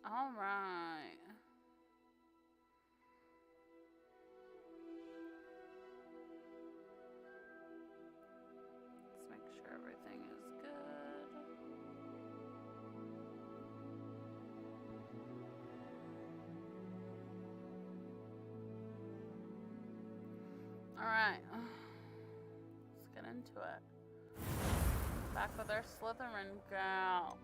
All right. Let's make sure everything is good. All right. Let's get into it. Back with our Slytherin gal.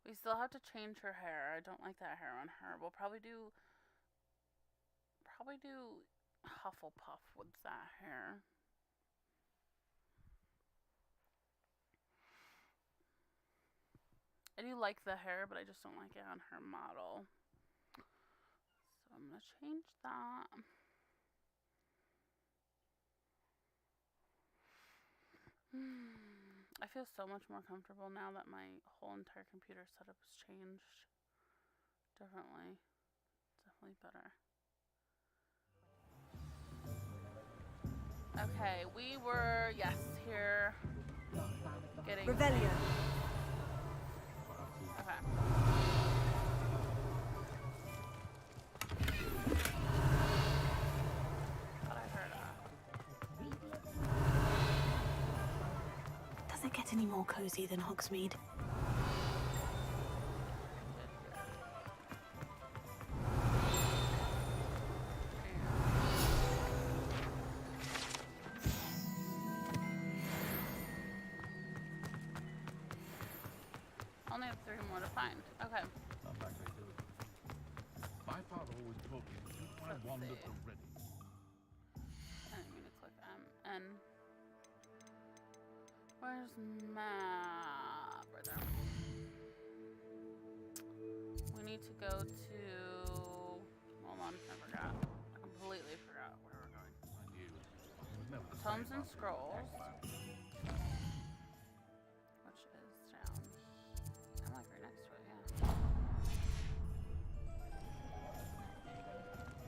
We still have to change her hair. I don't like that hair on her. We'll probably do Hufflepuff with that hair. I do like the hair, but I just don't like it on her model. So I'm gonna change that. I feel so much more comfortable now that my whole entire computer setup has changed. Definitely better. Okay, we were, yes, here getting... Revelio. Okay. Thought I heard Does it get any more cozy than Hogsmeade? Only have 3 more to find. Okay. My father always told me to find one at the ready. I didn't mean to click N. Where's map? Right there. We need to go to... Hold on, I forgot. I completely forgot where we're going. I knew. It was never the Tomes same and after Scrolls. that. Which is down. I'm like right next to it, yeah.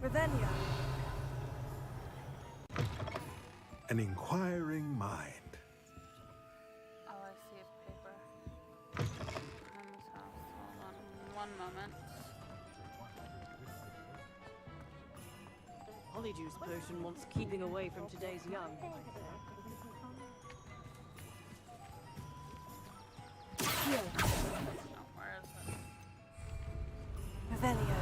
Revelio. An inquiring mind. Oh, I see a paper. Emma's house. Hold on one moment. Polyjuice potion wants keeping away from today's young. Oh, where is it? Revelio.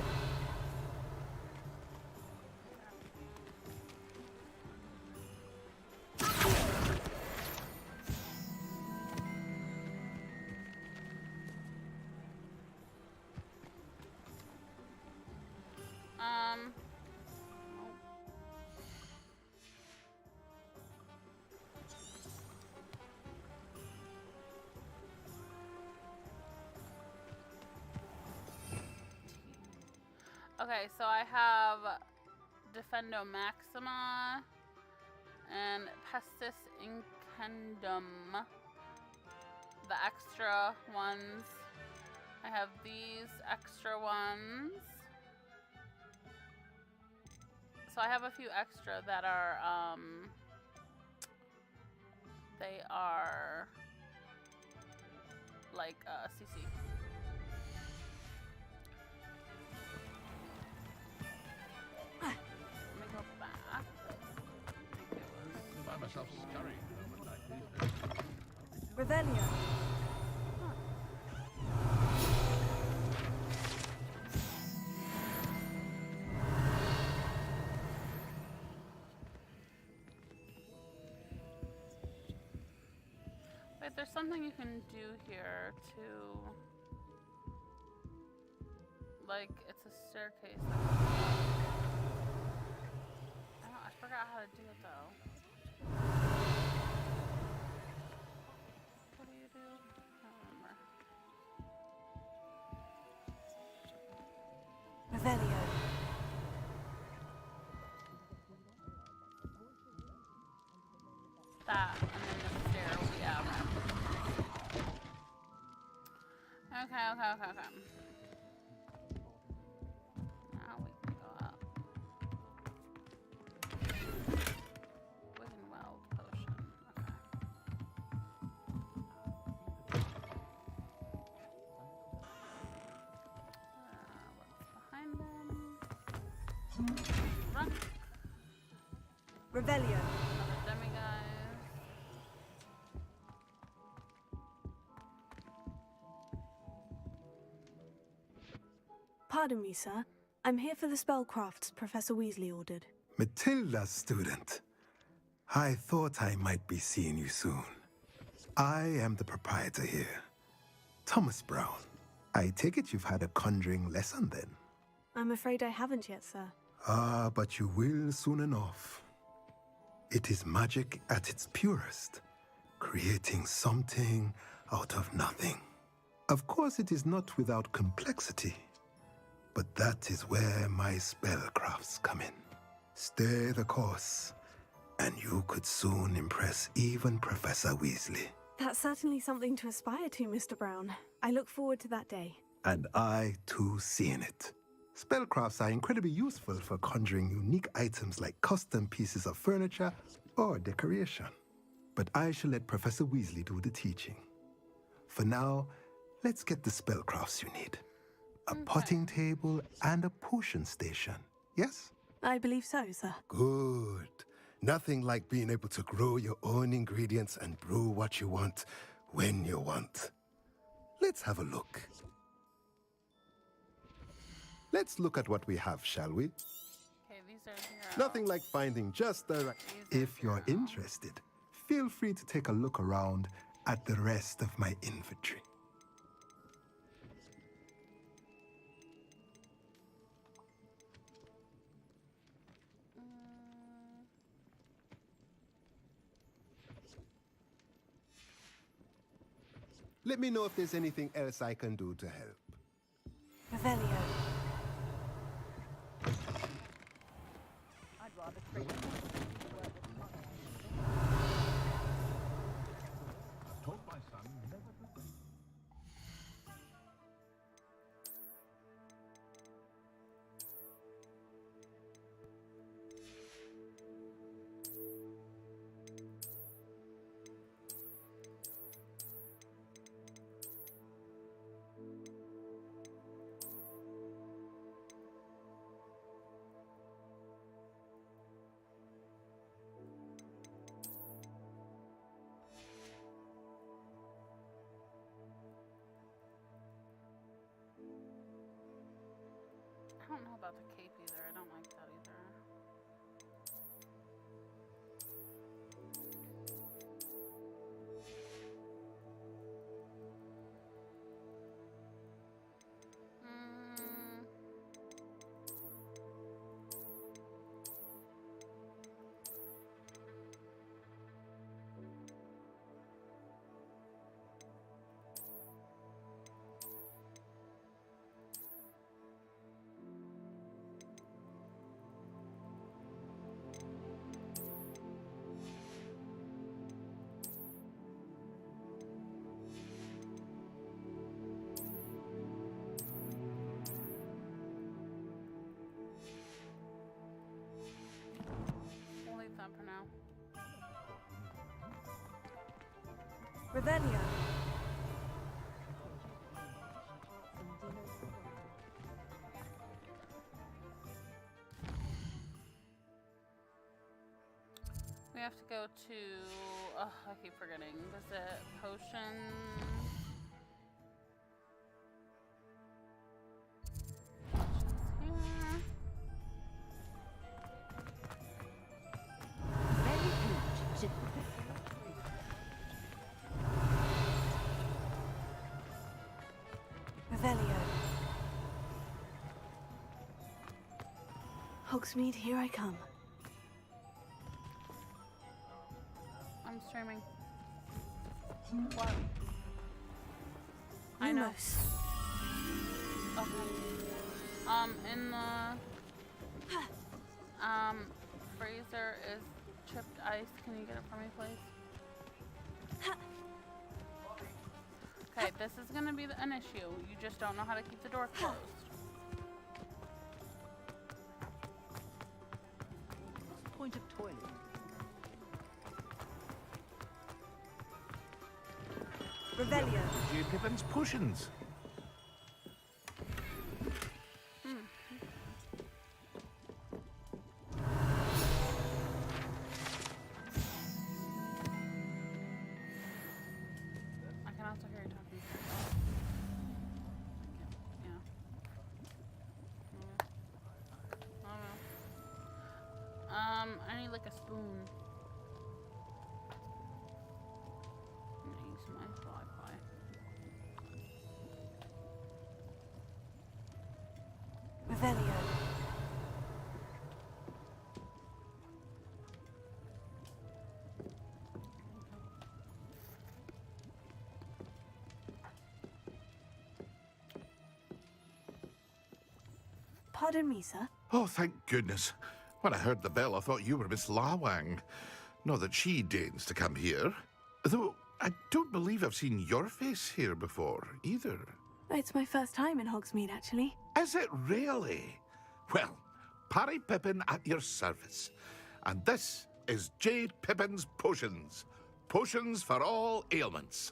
Okay, so I have Defendo Maxima and Pestis Incendum. The extra ones. I have these extra ones. So I have a few extra that are, they are like CC. Let me go back. I think it was... I find myself scurrying home at night these days. Revelio. Wait, there's something you can do here to... Like, it's a staircase. I forgot how to do it though. What do you do? I don't remember. Revelio. That, and then the stair, yeah. Okay. Now we can go up. Wooden Weld potion. Okay. Run. Revelio. Another demiguise. Pardon me, sir. I'm here for the spellcrafts Professor Weasley ordered. Matilda, student. I thought I might be seeing you soon. I am the proprietor here, Thomas Brown. I take it you've had a conjuring lesson then? I'm afraid I haven't yet, sir. Ah, but you will soon enough. It is magic at its purest, creating something out of nothing. Of course, it is not without complexity, but that is where my spellcrafts come in. Stay the course, and you could soon impress even Professor Weasley. That's certainly something to aspire to, Mr. Brown. I look forward to that day. And I, too, seeing it. Spellcrafts are incredibly useful for conjuring unique items like custom pieces of furniture or decoration. But I shall let Professor Weasley do the teaching. For now, let's get the spellcrafts you need. A potting table and a potion station, yes? I believe so, sir. Good. Nothing like being able to grow your own ingredients and brew what you want when you want. Let's have a look. Let's look at what we have, shall we? Okay, these are 0. Nothing like finding just the right... If you're interested, feel free to take a look around at the rest of my inventory. Let me know if there's anything else I can do to help. Revelio. I'd rather trade you. Told my son never to... I don't know about the cape either. I don't like that either. We'll leave that for now. Revelio. We have to go to... Oh, I keep forgetting. Visit potions. Revelio. Hogsmeade, here I come. I'm streaming. What? I know. Lumos. Okay. In the freezer is chipped ice. Can you get it for me, please? Okay, this is gonna be an issue. You just don't know how to keep the door closed. What's the point of toilet? Revelio. G. Pippin's potions. like a spoon. I'm gonna use my Wi-Fi. Revelio. Pardon me, sir. Oh, thank goodness. When I heard the bell, I thought you were Miss Lawang. Not that she deigns to come here. Though I don't believe I've seen your face here before, either. It's my first time in Hogsmeade, actually. Is it really? Well, Parry Pippin at your service. And this is Jade Pippin's Potions. Potions for all ailments.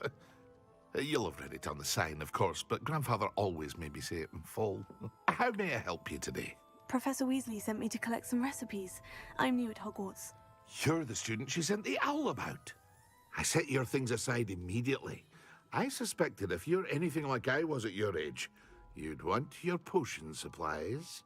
You'll have read it on the sign, of course, but Grandfather always made me say it in full. How may I help you today? Professor Weasley sent me to collect some recipes. I'm new at Hogwarts. You're the student she sent the owl about. I set your things aside immediately. I suspected if you're anything like I was at your age, you'd want your potion supplies.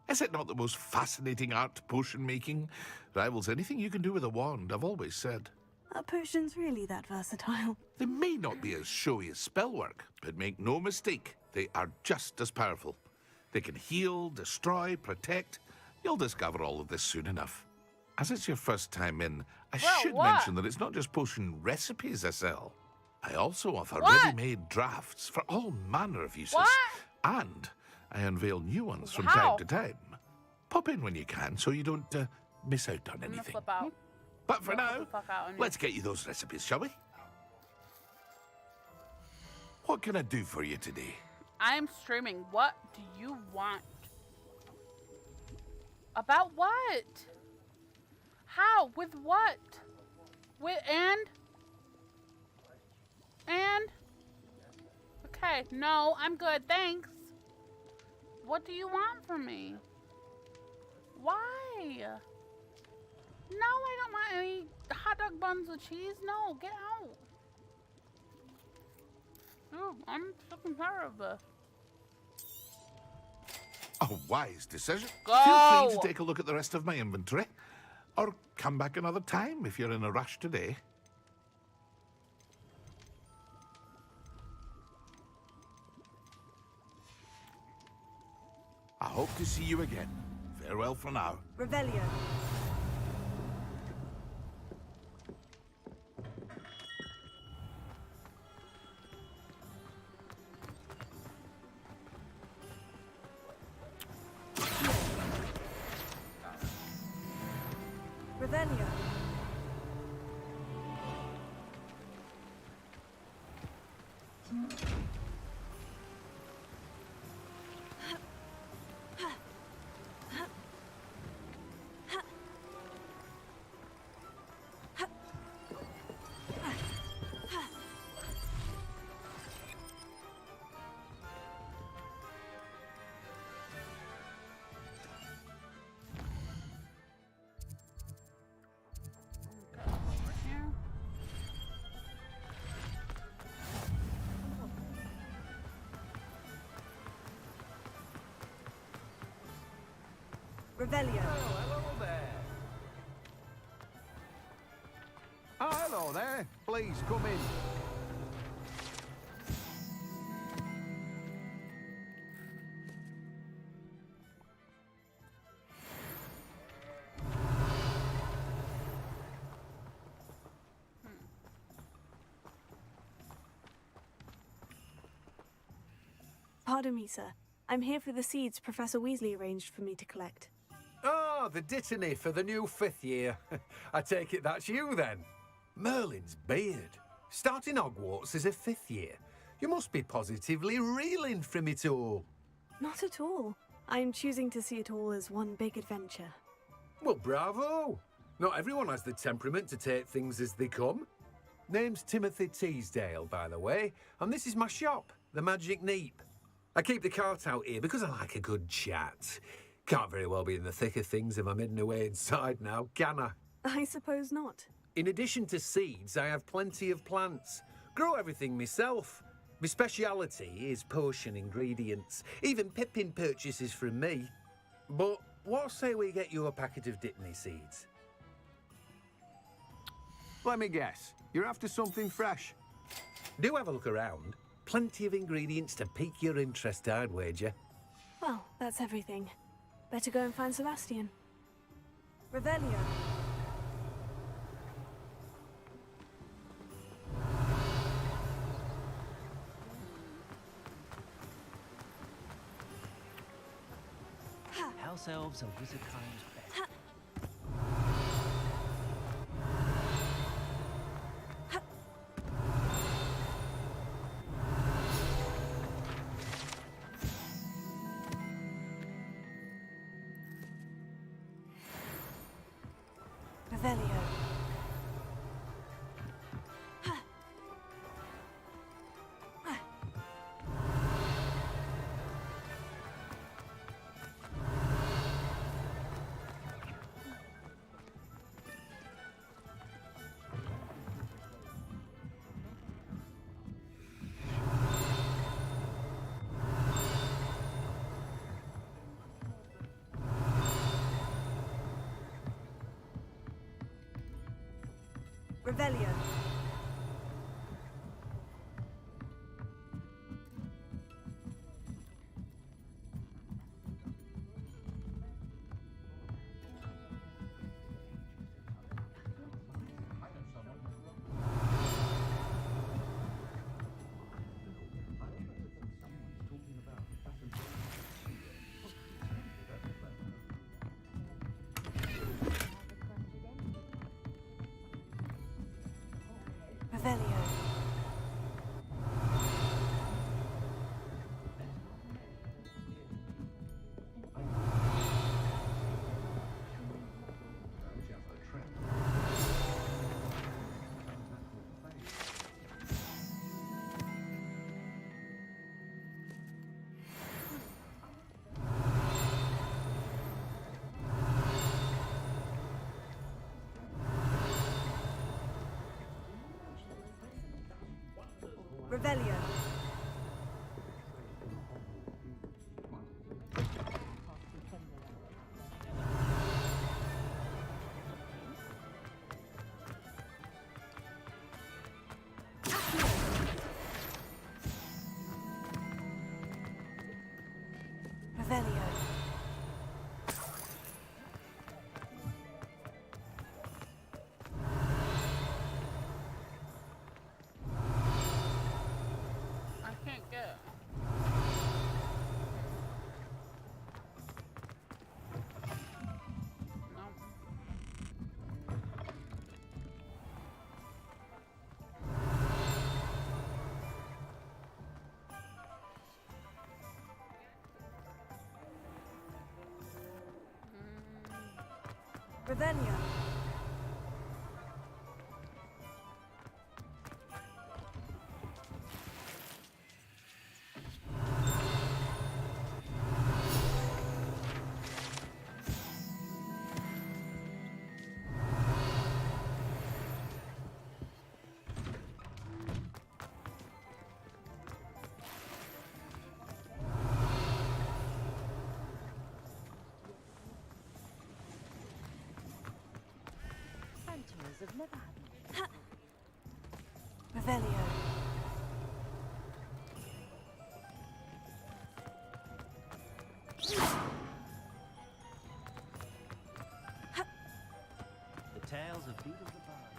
Is it not the most fascinating art, potion making? Rivals anything you can do with a wand, I've always said. Are potions really that versatile? They may not be as showy as spellwork, but make no mistake, they are just as powerful. They can heal, destroy, protect. You'll discover all of this soon enough. As it's your first time in, I should mention that it's not just potion recipes I sell. I also offer ready-made drafts for all manner of uses. And I unveil new ones from time to time. Pop in when you can so you don't miss out on anything. Flip out. But for now, let's get you those recipes, shall we? What can I do for you today? I'm streaming. What do you want? About what? How? With what? With and? Okay, no, I'm good, thanks. What do you want from me? Why? No, I don't want any hot dog buns with cheese. No, get out. No, I'm fucking tired of this. A wise decision. Go! Feel free to take a look at the rest of my inventory. Or come back another time if you're in a rush today. I hope to see you again. Farewell for now. Revelio. Revelio. Over here. Revelio. Hello there. Oh, hello there. Please come in. Pardon me, sir. I'm here for the seeds Professor Weasley arranged for me to collect. Oh, the dittany for the new 5th year. I take it that's you then. Merlin's beard. Starting Hogwarts as a 5th year. You must be positively reeling from it all. Not at all. I'm choosing to see it all as one big adventure. Well, bravo. Not everyone has the temperament to take things as they come. Name's Timothy Teasdale, by the way, and this is my shop, the Magic Neep. I keep the cart out here because I like a good chat. Can't very well be in the thick of things if I'm hidden away inside now, can I? I suppose not. In addition to seeds, I have plenty of plants. Grow everything myself. My speciality is potion ingredients. Even Pippin purchases from me. But what say we get you a packet of Dittany seeds? Let me guess. You're after something fresh. Do have a look around. Plenty of ingredients to pique your interest, I'd wager. Well, that's everything. Better go and find Sebastian. Revelio. House elves are wizardkind's best. Revelio. Revelio. Revelio. Revelio. Revelio. I can't get. No. Revelio. Centaurs have never had Revelio. The tales of Beetle the Bard.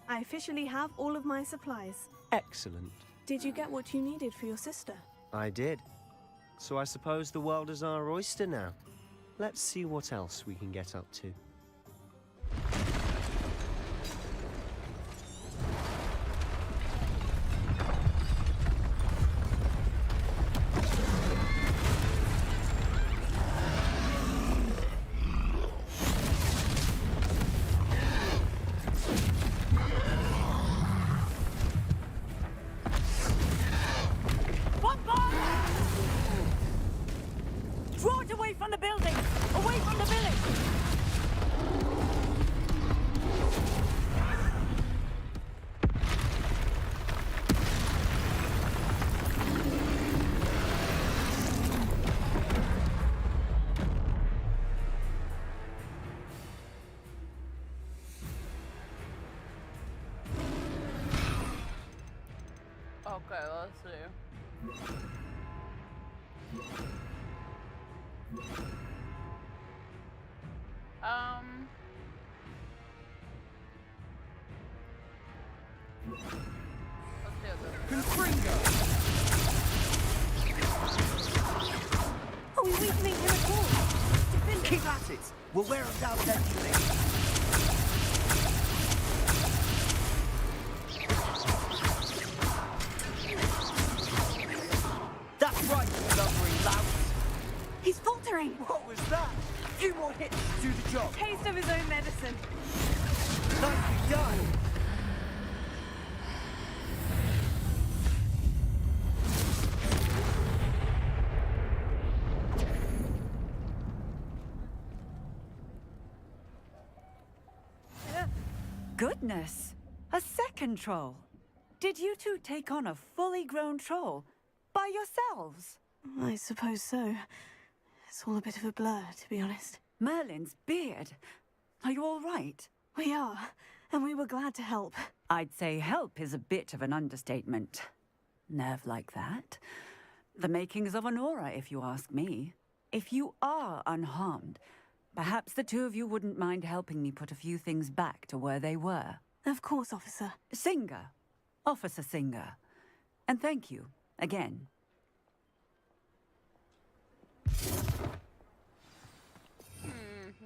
I officially have all of my supplies. Excellent. Did you get what you needed for your sister? I did. So I suppose the world is our oyster now. Let's see what else we can get up to. Draw it away from the building! Away from the village! Let's see. Let's do this. Are we weakening him at all? Defend Keep at it. We'll wear them down eventually. That's right, you lumbering louts. He's faltering! What was that? A few more hits to do the job. Taste of his own medicine. Nicely done. Goodness! A second troll. Did you two take on a fully grown troll? By yourselves? I suppose so. It's all a bit of a blur, to be honest. Merlin's beard. Are you all right? We are, and we were glad to help. I'd say help is a bit of an understatement. Nerve like that. The makings of an aura, if you ask me. If you are unharmed, perhaps the two of you wouldn't mind helping me put a few things back to where they were. Of course, officer. Singer. Officer Singer. And thank you, again.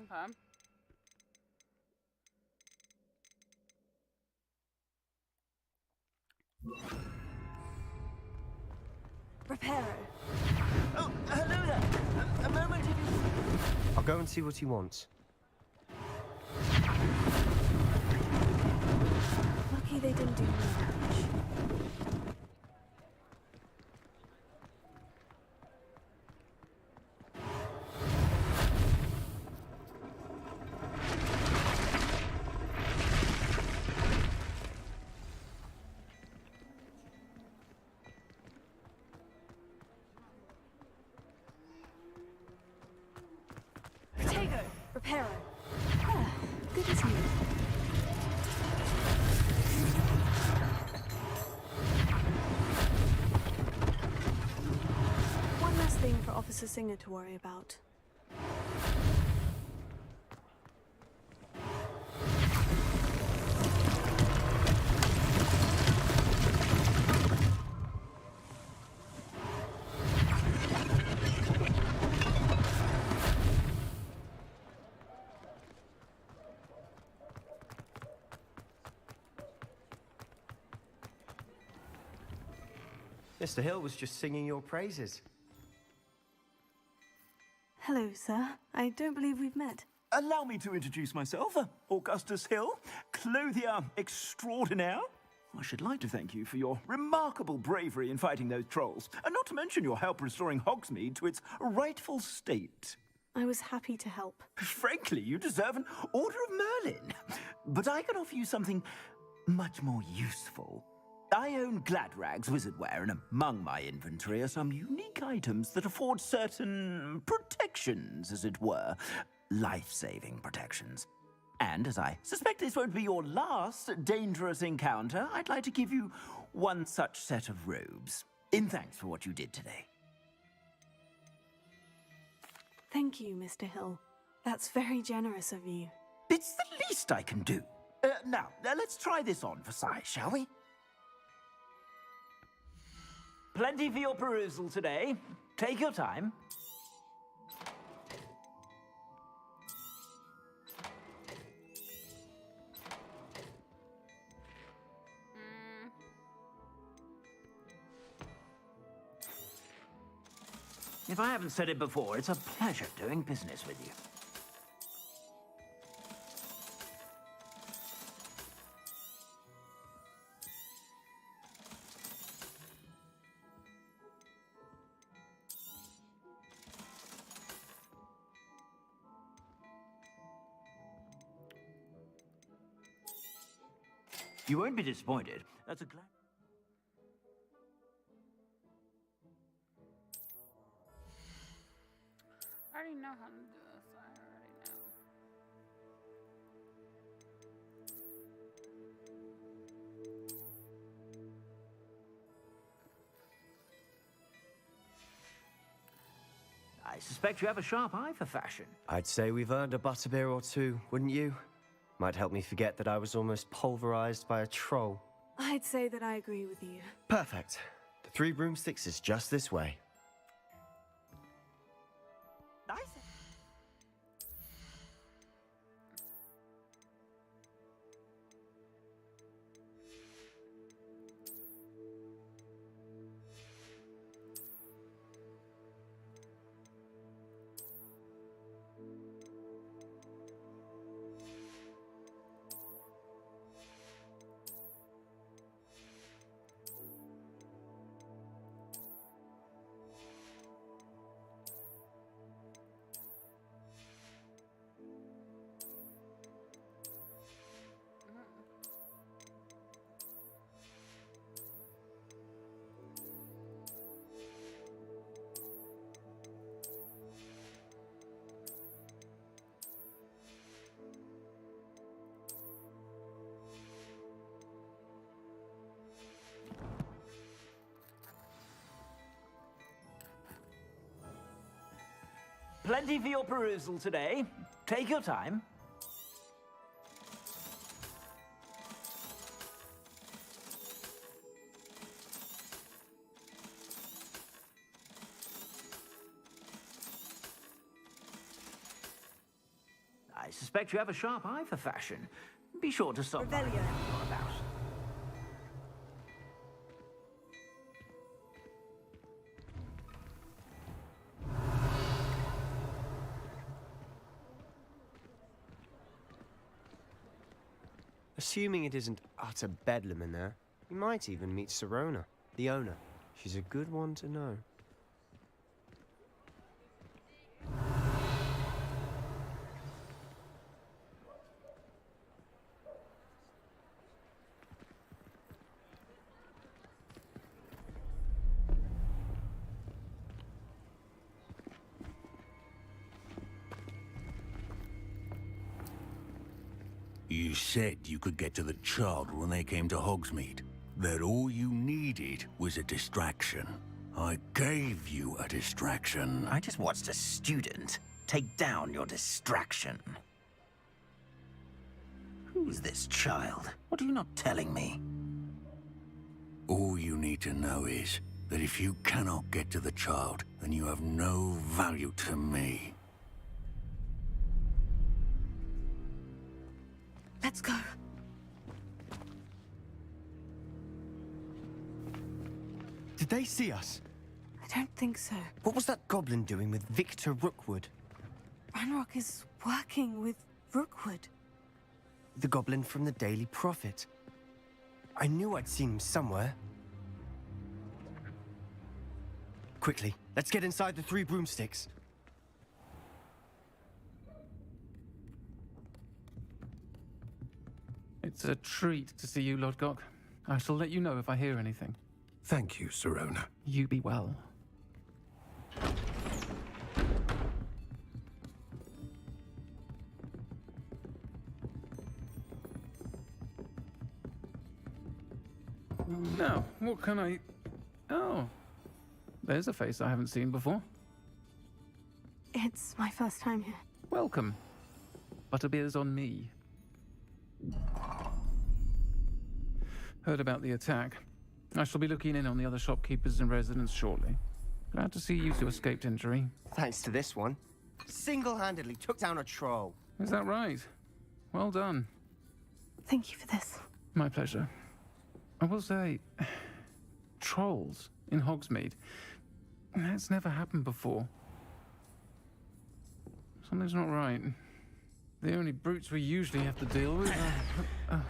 Okay. Reparo. Oh, hello there. A moment if you... I'll go and see what he wants. Lucky they didn't do any damage. Reparo. Ah, good as new. One last thing for Officer Singer to worry about. Mr. Hill was just singing your praises. Hello, sir. I don't believe we've met. Allow me to introduce myself, Augustus Hill, clothier extraordinaire. I should like to thank you for your remarkable bravery in fighting those trolls, and not to mention your help restoring Hogsmeade to its rightful state. I was happy to help. Frankly, you deserve an Order of Merlin. But I can offer you something much more useful. I own Gladrag's wizardware, and among my inventory are some unique items that afford certain protections, as it were. Life-saving protections. And as I suspect this won't be your last dangerous encounter, I'd like to give you one such set of robes, in thanks for what you did today. Thank you, Mr. Hill. That's very generous of you. It's the least I can do. Now, let's try this on for size, shall we? Plenty for your perusal today. Take your time. If I haven't said it before, it's a pleasure doing business with you. You won't be disappointed. That's a glad... I already know how to do this. I already know. suspect you have a sharp eye for fashion. I'd say we've earned a butterbeer or two, wouldn't you? Might help me forget that I was almost pulverized by a troll. I'd say that I agree with you. Perfect. The Three Broomsticks is just this way. Nice. Plenty for your perusal today. Take your time. I suspect you have a sharp eye for fashion. Be sure to stop by Revelio. whenever you're about. Assuming it isn't utter bedlam in there, we might even meet Sirona, the owner. She's a good one to know. You said you could get to the child when they came to Hogsmeade. That all you needed was a distraction. I gave you a distraction. I just watched a student take down your distraction. Who's this child? What are you not telling me? All you need to know is that if you cannot get to the child, then you have no value to me. Let's go. Did they see us? I don't think so. What was that goblin doing with Victor Rookwood? Ranrock is working with Rookwood. The goblin from the Daily Prophet. I knew I'd seen him somewhere. Quickly, let's get inside the Three Broomsticks. It's a treat to see you, Lodgok. I shall let you know if I hear anything. Thank you, Sirona. You be well. Now, what can I... Oh, there's a face I haven't seen before. It's my first time here. Welcome. Butterbeer's on me. Heard about the attack. I shall be looking in on the other shopkeepers and residents shortly. Glad to see you two escaped injury. Thanks to this one. Single-handedly took down a troll. Is that right? Well done. Thank you for this. My pleasure. I will say, trolls in Hogsmeade. That's never happened before. Something's not right. The only brutes we usually have to deal with are...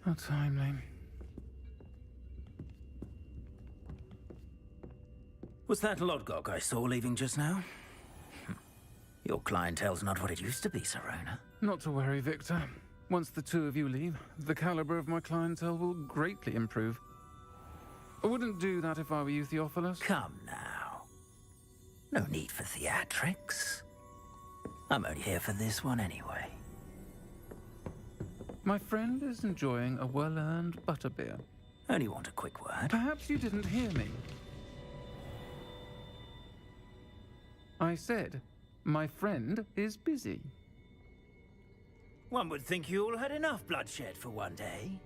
How timely. Was that Lodgok I saw leaving just now? Your clientele's not what it used to be, Sirona. Not to worry, Victor. Once the two of you leave, the caliber of my clientele will greatly improve. I wouldn't do that if I were you, Theophilus. Come now. No need for theatrics. I'm only here for this one anyway. My friend is enjoying a well-earned butterbeer. Only want a quick word. Perhaps you didn't hear me. I said, my friend is busy. One would think you all had enough bloodshed for one day.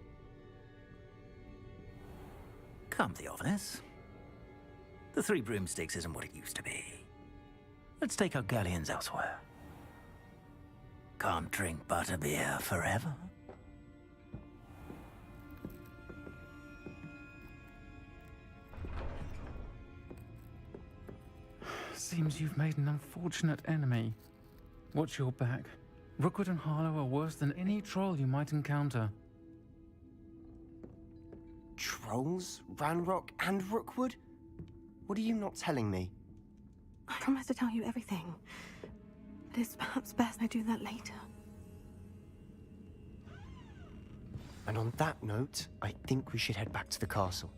Come, Theophilus. The Three Broomsticks isn't what it used to be. Let's take our galleons elsewhere. Can't drink butterbeer forever. Seems you've made an unfortunate enemy. Watch your back. Rookwood and Harlow are worse than any troll you might encounter. Trolls? Ranrock and Rookwood? What are you not telling me? I promise to tell you everything. But it's perhaps best I do that later. And on that note, I think we should head back to the castle.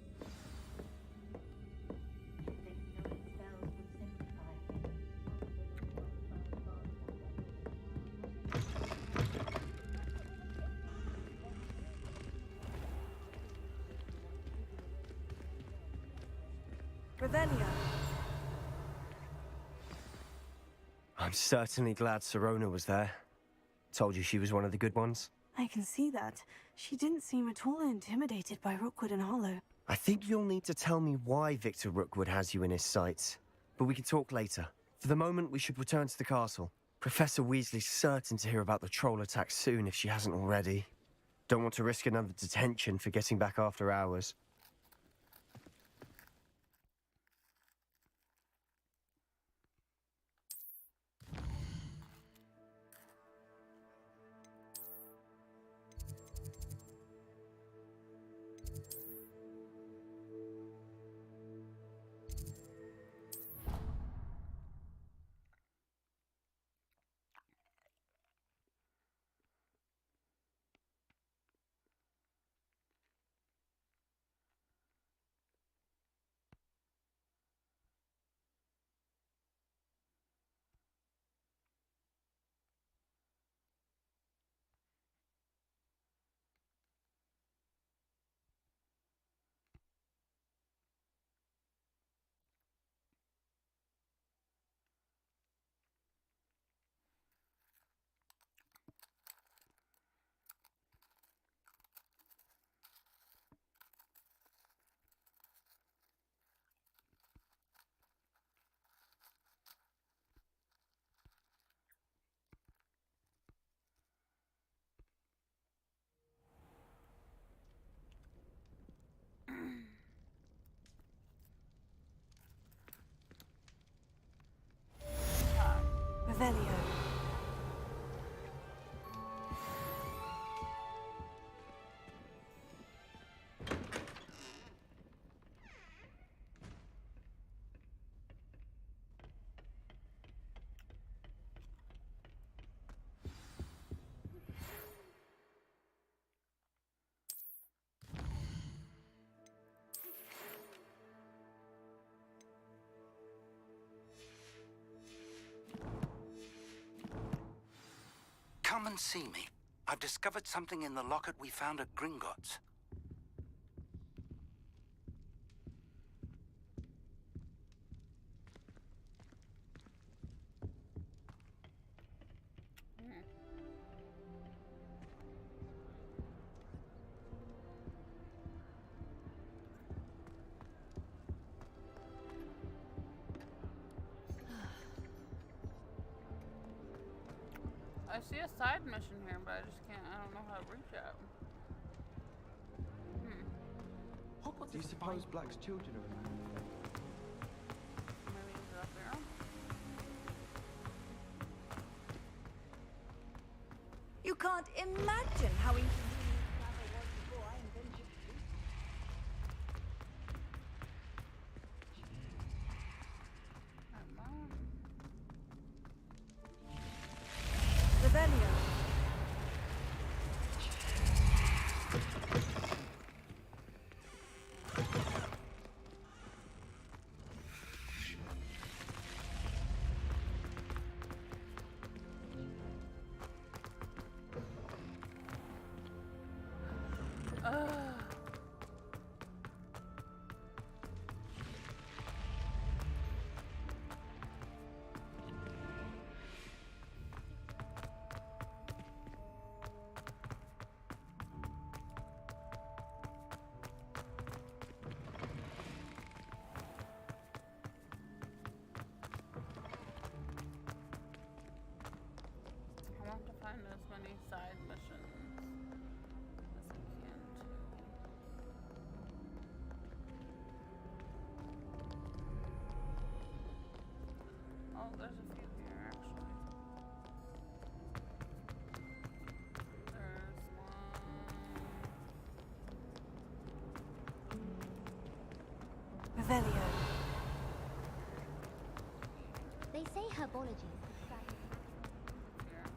Revelio. I'm certainly glad Sirona was there. Told you she was one of the good ones. I can see that. She didn't seem at all intimidated by Rookwood and Harlow. I think you'll need to tell me why Victor Rookwood has you in his sights. But we can talk later. For the moment, we should return to the castle. Professor Weasley's certain to hear about the troll attack soon if she hasn't already. Don't want to risk another detention for getting back after hours. Revelio. Come and see me. I've discovered something in the locket we found at Gringotts. I see a side mission here, but I just can't. I don't know how to reach it. Do you suppose Black's children are around? Maybe it's up there. You can't imagine how inconvenient travel was before I invented Revelio. Oh, there's a few here actually. There's one. Revelio. They say herbology is the study. Here.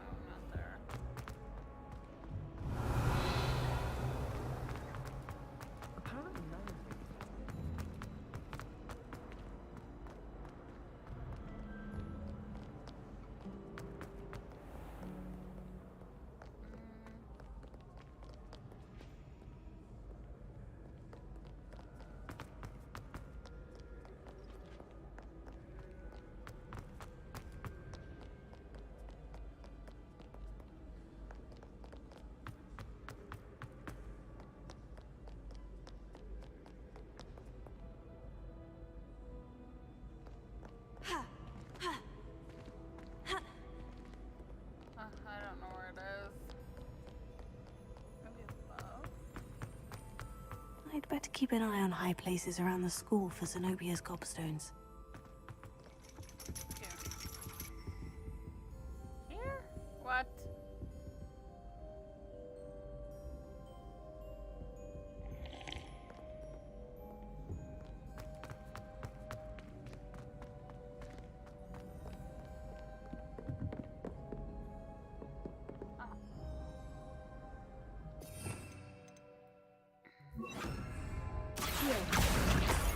Oh, not there. Apparently none of them. I don't know where it is. Maybe above? I'd better keep an eye on high places around the school for Zenobia's gobstones. Here? What?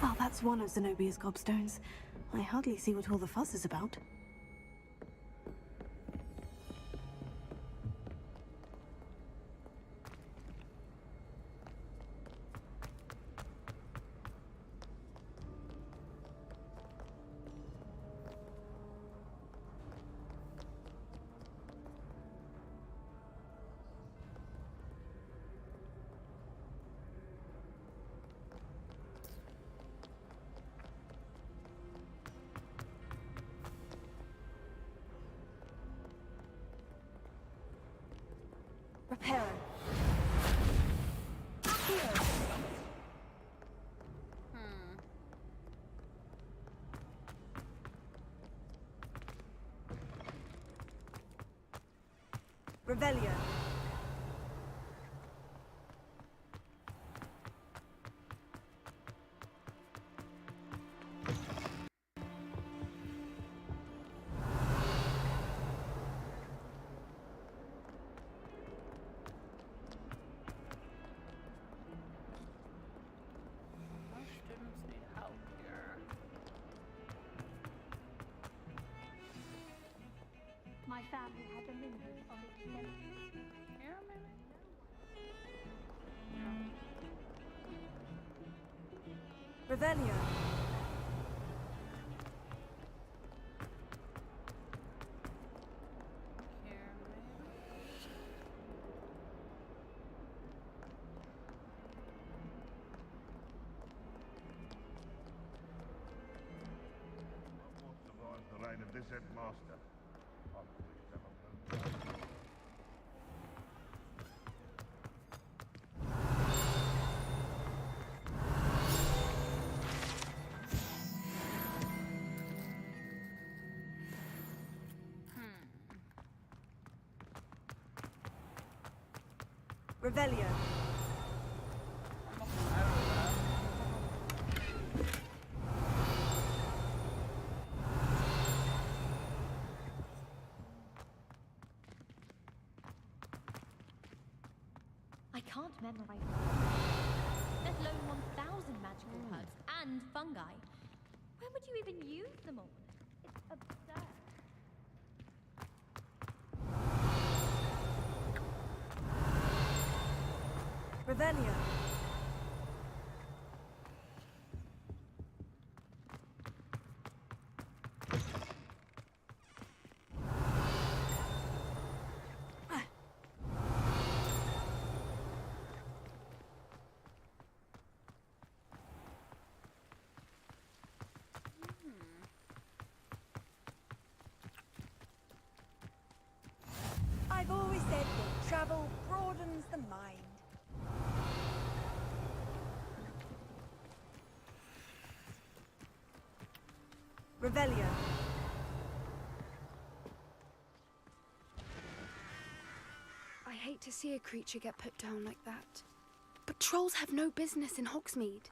Oh, that's one of Zenobia's gobstones. I hardly see what all the fuss is about. Reparo. Revelio. Most students need help here. My family has a memory of its safety. Here, maybe? Revelio. Here, maybe? What survives the reign of this headmaster? Revelio. I can't memorize, let alone 1,000 magical herbs and fungi. When would you even use them all? It's absurd. Revelio. I've always said that travel broadens the mind. Revelio. I hate to see a creature get put down like that. But trolls have no business in Hogsmeade.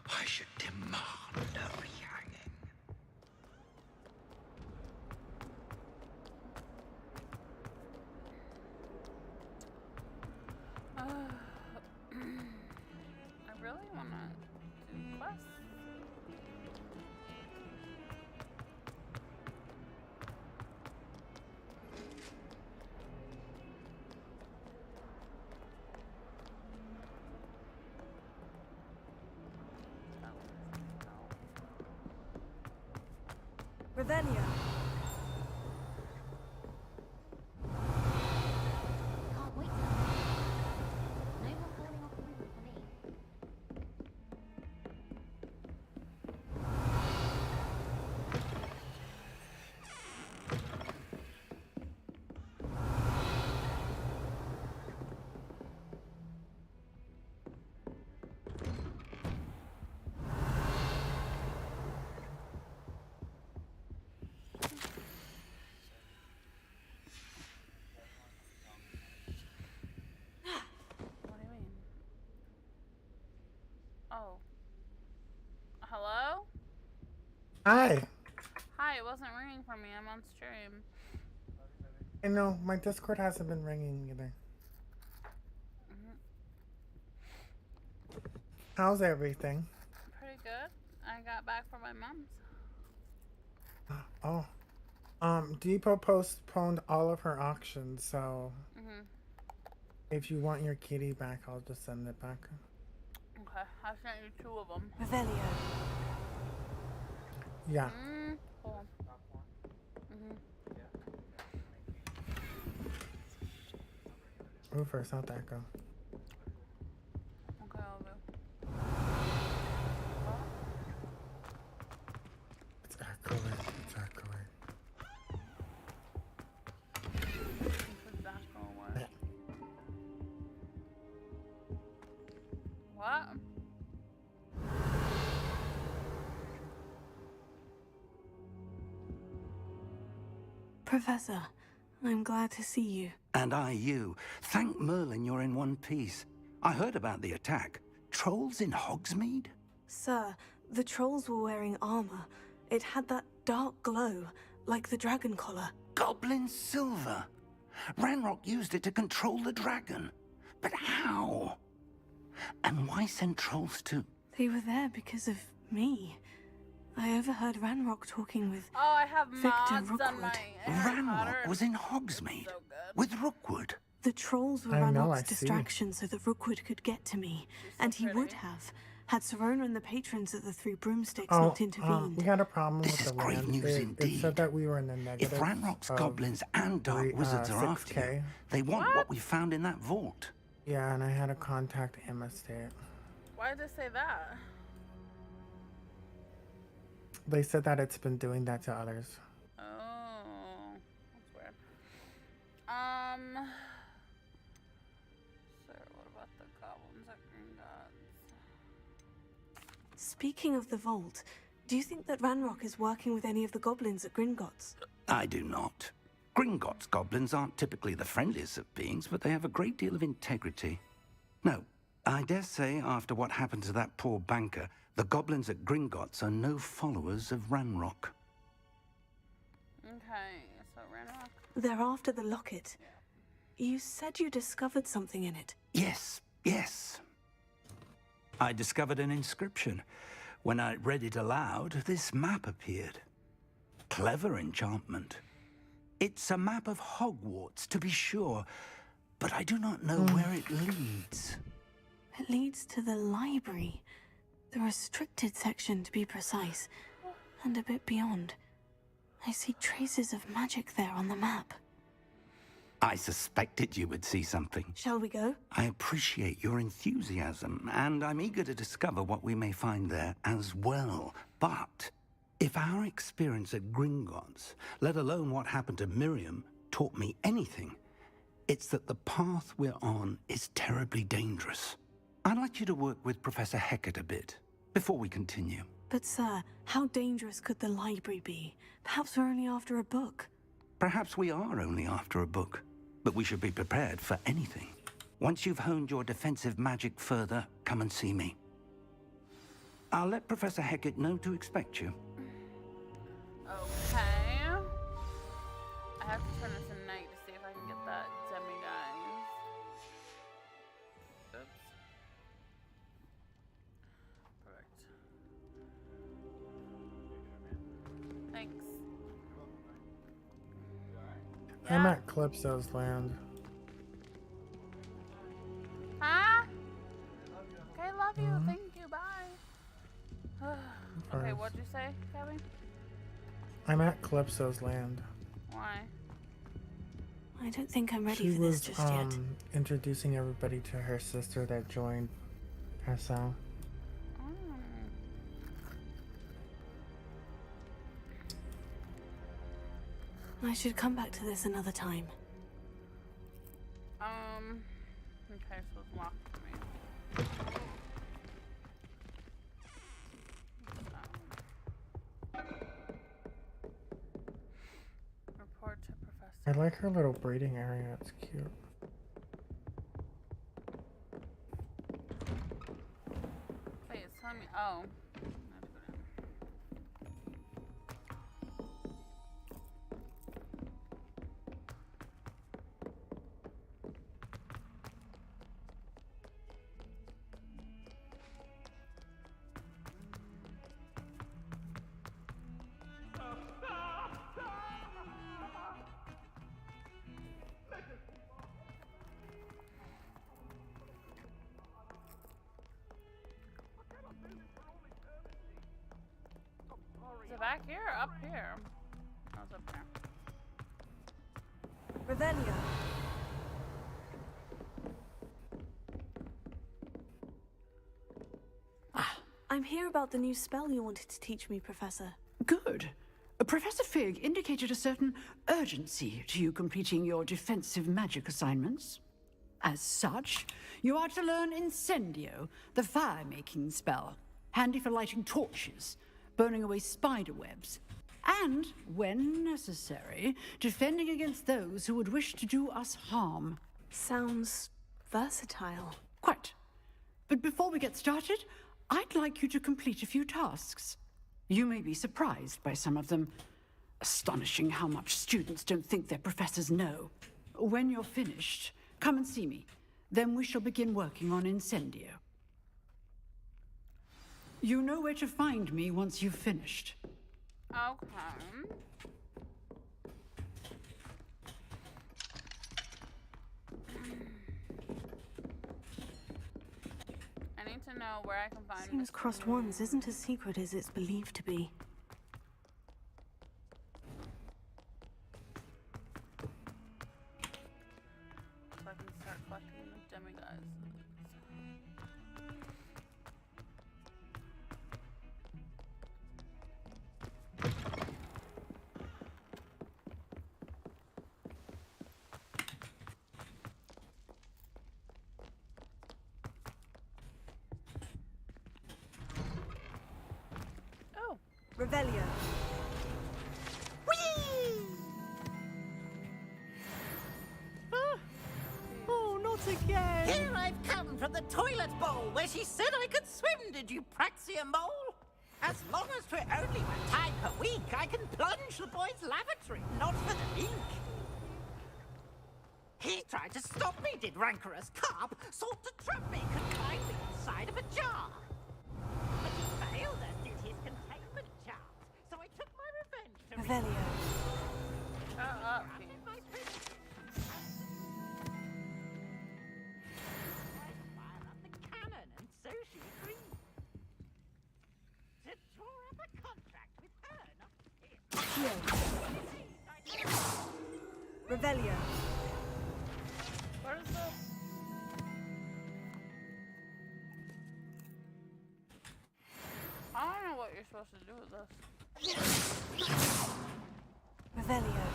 I should demand a rehanging. I really want to do quests. Revelio. Can't wait. No more falling off the roof for me. What do you mean? Oh. Hello? Hi. Hi, it wasn't ringing for me. I'm on stream. I know, my Discord hasn't been ringing either. How's everything? Pretty good. I got back from my mom's. Oh. Depot postponed all of her auctions, so if you want your kitty back, I'll just send it back. Okay, I sent you 2 of them. Revelio. Yeah. Cool. Move first, not that go. Okay, I'll do. It's echoing. It's echoing. That's gonna work. What? Professor, I'm glad to see you. And I you. Thank Merlin you're in one piece. I heard about the attack. Trolls in Hogsmeade? Sir, the trolls were wearing armor. It had that dark glow, like the dragon collar. Goblin silver. Ranrock used it to control the dragon. But how? And why send trolls too? They were there because of me. I overheard Ranrock talking with Oh, I have Victor mods on Rookwood. my Harry Potter. Ranrock was in Hogsmeade with Rookwood. The trolls were I know, I Ranrock's see. distraction so that Rookwood could get to me. And he would have, had Serona and the patrons at the Three Broomsticks not intervened. We had a problem with the grave land. news It indeed. said that we were in the negative. If Ranrock's of goblins and dark wizards are after 6K. you, they want what we found in that vault. Yeah, and I had to contact Emma State. Why did they say that? They said that it's been doing that to others. Oh, that's weird. Sir, what about the goblins at Gringotts? Speaking of the vault, do you think that Ranrock is working with any of the goblins at Gringotts? I do not. Gringotts goblins aren't typically the friendliest of beings, but they have a great deal of integrity. No, I dare say after what happened to that poor banker, the goblins at Gringotts are no followers of Ranrock. Okay, so Ranrock. They're after the locket. You said you discovered something in it. Yes, yes. I discovered an inscription. When I read it aloud, this map appeared. Clever enchantment. It's a map of Hogwarts, to be sure, but I do not know where it leads. It leads to the library. The restricted section, to be precise, and a bit beyond. I see traces of magic there on the map. I suspected you would see something. Shall we go? I appreciate your enthusiasm, and I'm eager to discover what we may find there as well. But if our experience at Gringotts, let alone what happened to Miriam, taught me anything, it's that the path we're on is terribly dangerous. I'd like you to work with Professor Hecat a bit before we continue. But sir, how dangerous could the library be? Perhaps we're only after a book. Perhaps we are only after a book, but we should be prepared for anything. Once you've honed your defensive magic further, come and see me. I'll let Professor Hecat know to expect you. Okay. I have to turn this in night to see if I can get that demi-guise. Oops. Perfect. Thanks. I'm at Calypso's land. Huh? Okay, love you. Thank you. Bye. Okay, what'd you say, Gabby? I'm at Calypso's land. Why? I don't think I'm ready She for was this just yet. introducing everybody to her sister that joined SL. I should come back to this another time. Okay, so it's locked for me. Report to Professor. I like her little breeding area. It's cute. Wait, it's telling me. Oh. Is it back here or up here? Oh, it's up there. Revelio. I'm here about the new spell you wanted to teach me, Professor. Good. Professor Fig indicated a certain urgency to you completing your defensive magic assignments. As such, you are to learn Incendio, the fire-making spell, handy for lighting torches, burning away spider webs, and, when necessary, defending against those who would wish to do us harm. Sounds versatile. Quite. But before we get started, I'd like you to complete a few tasks. You may be surprised by some of them. Astonishing how much students don't think their professors know. When you're finished, come and see me. Then we shall begin working on Incendio. You know where to find me once you've finished. Okay. I need to know where I can find Seems crossed wands isn't as secret as it's believed to be. So I can start collecting the demiguises. Oh, Revelio. Oh, not again! Here I've come from the toilet bowl where she said I could swim, did you Praxia mole? As long as 'twere only one time per week, I can plunge the boy's lavatory, not for the ink. He tried to stop me, did rancorous carp, sought to trap me confined me inside of a jar. But he failed, as did his containment charms, so I took my revenge to Revelio. shut up, Pete. Fire up the cannon, and so she agreed. Accio. Revelio. What is this? I don't know what you're supposed to do with this. Revelio.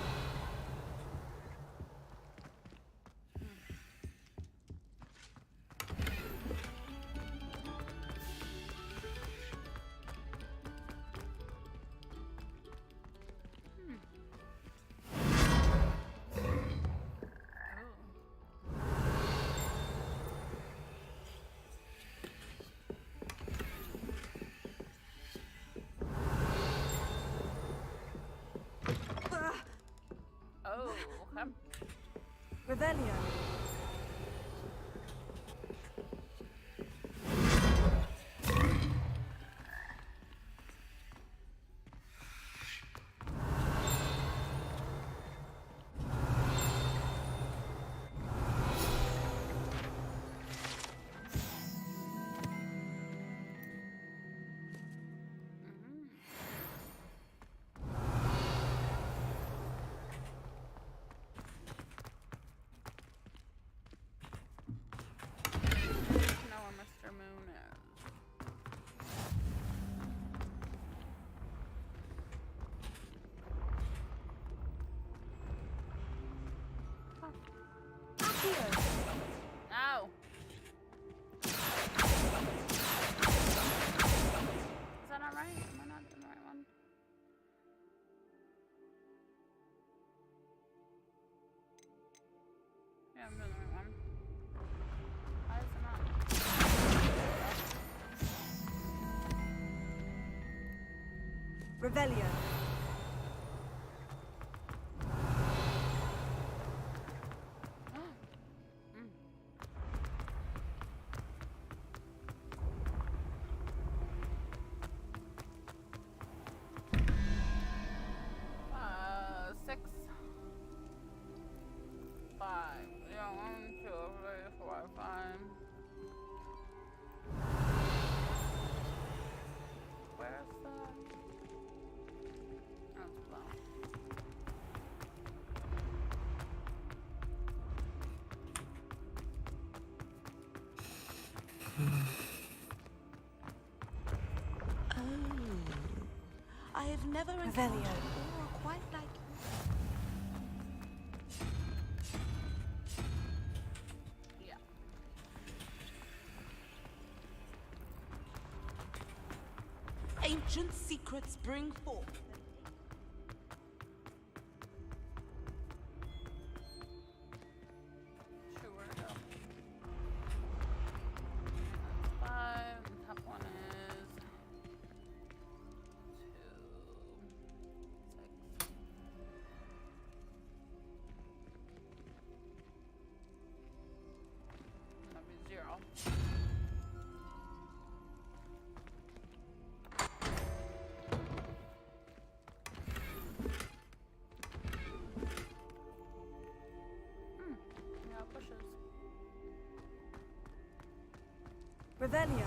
Oh, okay. Revelio. Know where Mr. Moon is. No. Is that not right? Am I not doing the right one? Yeah, I'm doing the right one. Why is it not? Revelio. Six. 5. Yeah, 1, 2, 3, 4, 5. Where's the? Oh, it's below. I have never encountered an aura quite like Yeah. ancient secrets bring forth. Shoot, where'd it go? That's 5. The top one is 2, 6. That'd be 0. Yeah, bushes. Revelio.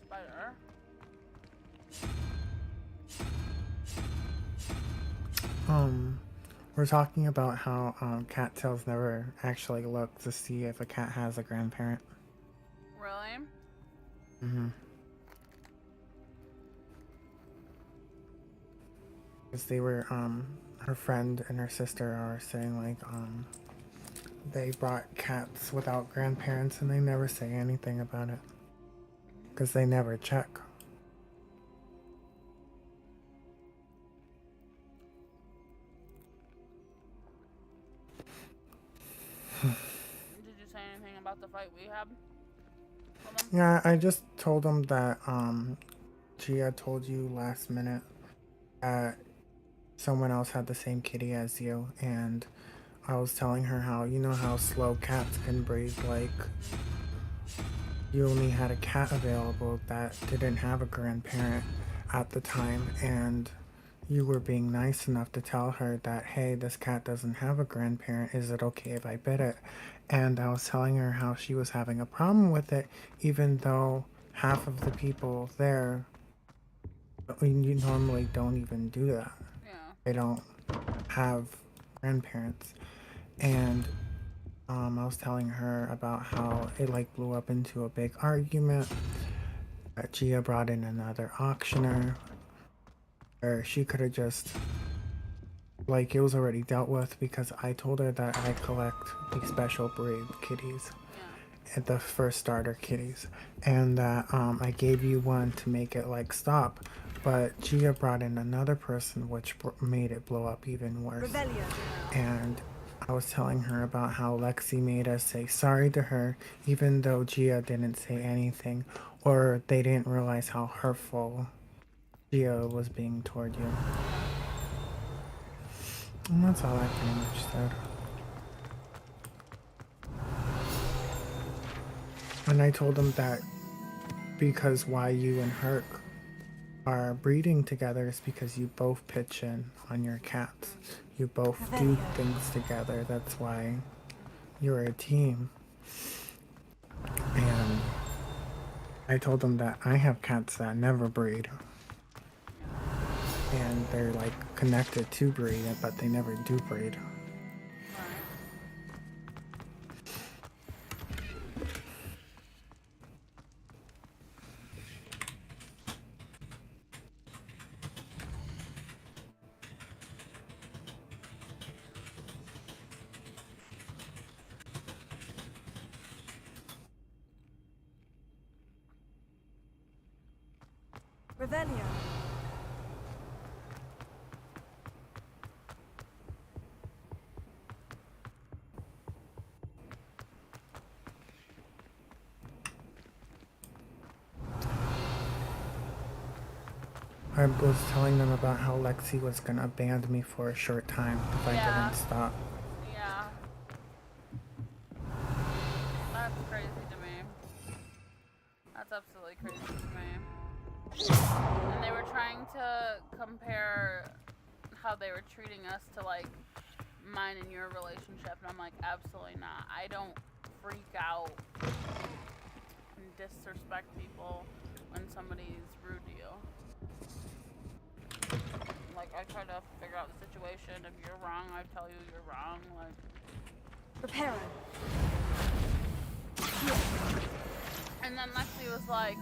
spider. We're talking about how cattails never actually look to see if a cat has a grandparent. Really? Because they were, her friend and her sister are saying, like, they brought cats without grandparents and they never say anything about it. Because they never check. Did you say anything about the fight we had? Yeah, I just told them that, Gia told you last minute that someone else had the same kitty as you, and I was telling her how, you know how slow cats can breed, like, you only had a cat available that didn't have a grandparent at the time, and you were being nice enough to tell her that, hey, this cat doesn't have a grandparent, is it okay if I pet it? And I was telling her how she was having a problem with it, even though half of the people there, you normally don't even do that. Yeah. They don't have grandparents. And I was telling her about how it like blew up into a big argument. That Gia brought in another auctioneer, where she could have just, like, it was already dealt with because I told her that I collect the special breed kitties, and the first starter kitties, and that I gave you one to make it like stop, but Gia brought in another person, which made it blow up even worse. And I was telling her about how Lexi made us say sorry to her, even though Gia didn't say anything, or they didn't realize how hurtful Gia was being toward you. And that's all I pretty much said. And I told them that because why you and Herc are breeding together is because you both pitch in on your cats. You both do things together. That's why you're a team. And I told them that I have cats that never breed. And they're like connected to breed, but they never do breed. Revelio. I was telling them about how Lexi was gonna ban me for a short time if I didn't stop. Yeah. That's crazy to me. That's absolutely crazy to me. And they were trying to compare how they were treating us to like mine and your relationship, and I'm like, absolutely not. I don't freak out and disrespect people when somebody's rude to you. Like, I try to figure out the situation. If you're wrong, I tell you you're wrong. Like, prepare. And then Lexi was like,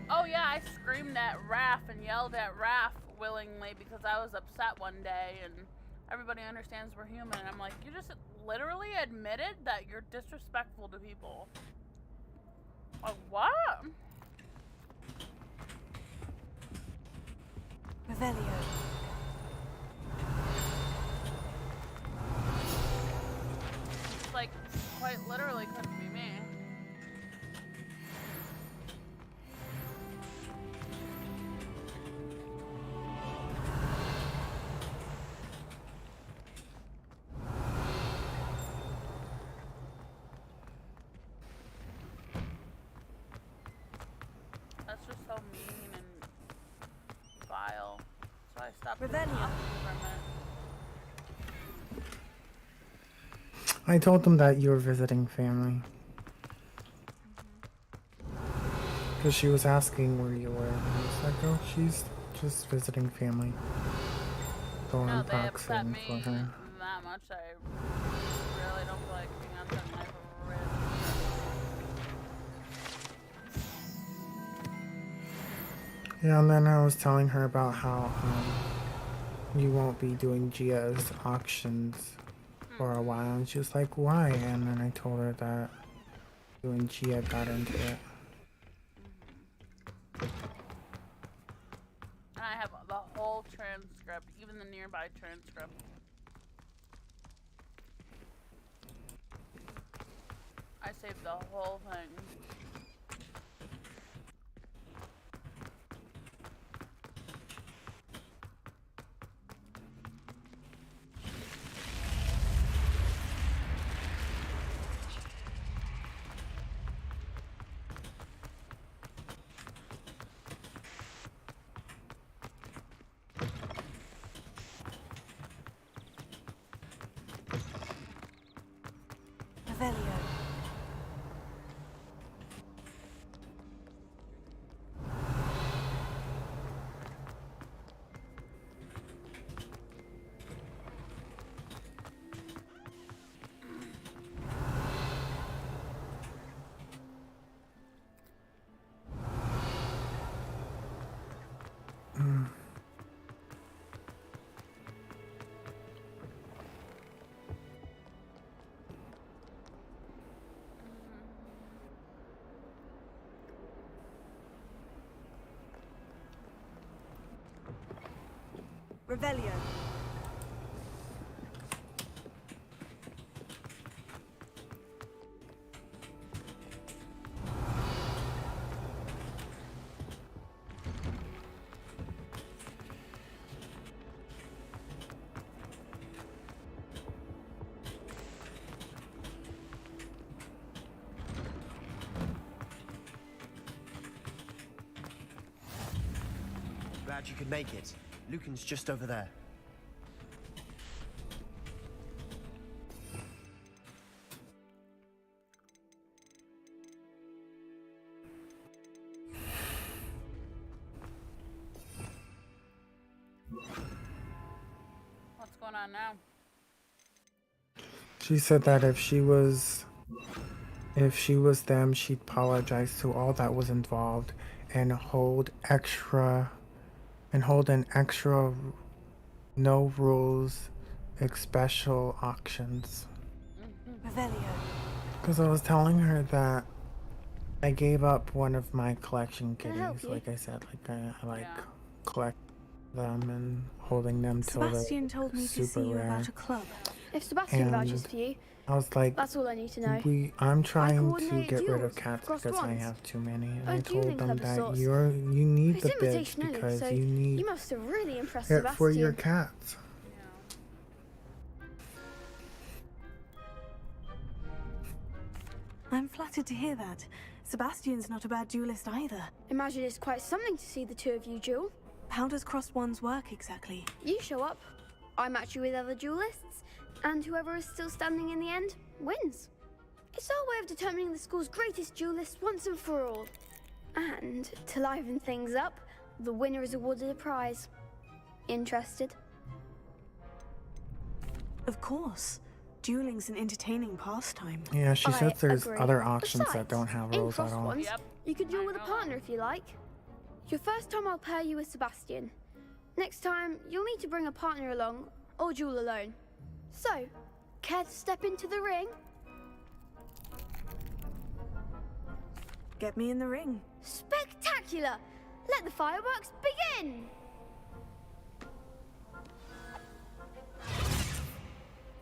oh yeah, I screamed at Raph and yelled at Raph willingly because I was upset one day, and everybody understands we're human. And I'm like, you just literally admitted that you're disrespectful to people. Like, what? Revelio. It's like, quite literally couldn't be me. That's just so mean and vile. So I stopped doing that for a minute. I told them that you were visiting family. Because she was asking where you were. And I was like, oh, she's just visiting family. Going No, they proxy upset me for her. that much. I really don't feel like being on them. I Yeah, and then I was telling her about how you won't be doing Gia's auctions for a while, and she was like, why? And then I told her that you and Gia got into it. And I have the whole transcript, even the nearby transcript. I saved the whole thing. Revelio. Revelio. Glad you could make it. Lucan's just over there. What's going on now? She said that if she was them, she'd apologize to all that was involved and hold an extra no rules special auctions. Revelio. Because I was telling her that I gave up one of my collection Can I help kitties, you? like I said, I collect them and holding them till Sebastian they're told me to super see you rare. about a club. If Sebastian vouches And for you, I was like, that's all I need to know. I'm trying to coordinate get rid of duels cats across because I wands. have too many, and A I dueling told them club of that sorts. you need It's the bids invitation only, because so you need you must have really impressed it Sebastian. for your cats. I'm flattered to hear that. Sebastian's not a bad duelist either. Imagine it's quite something to see the two of you duel. How does crossed wands work exactly? You show up, I match you with other duelists, and whoever is still standing in the end wins. It's our way of determining the school's greatest duelist once and for all. And to liven things up, the winner is awarded a prize. Interested? Of course. Dueling's an entertaining pastime. Yeah, she said there's agree. other auctions Besides, that don't have in rules at cross all. ones, you could duel with a partner if you like. Your first time I'll pair you with Sebastian. Next time, you'll need to bring a partner along, or duel alone. So, care to step into the ring? Get me in the ring. Spectacular! Let the fireworks begin!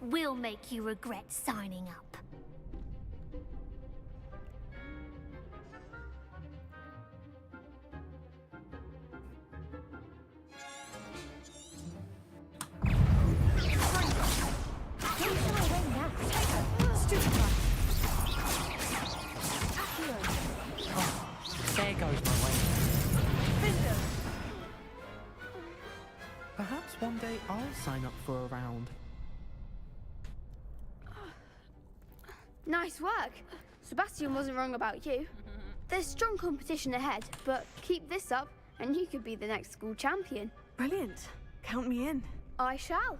We'll make you regret signing up. There goes my way. Perhaps one day I'll sign up for a round. Nice work. Sebastian wasn't wrong about you. There's strong competition ahead, but keep this up and you could be the next school champion. Brilliant. Count me in. I shall.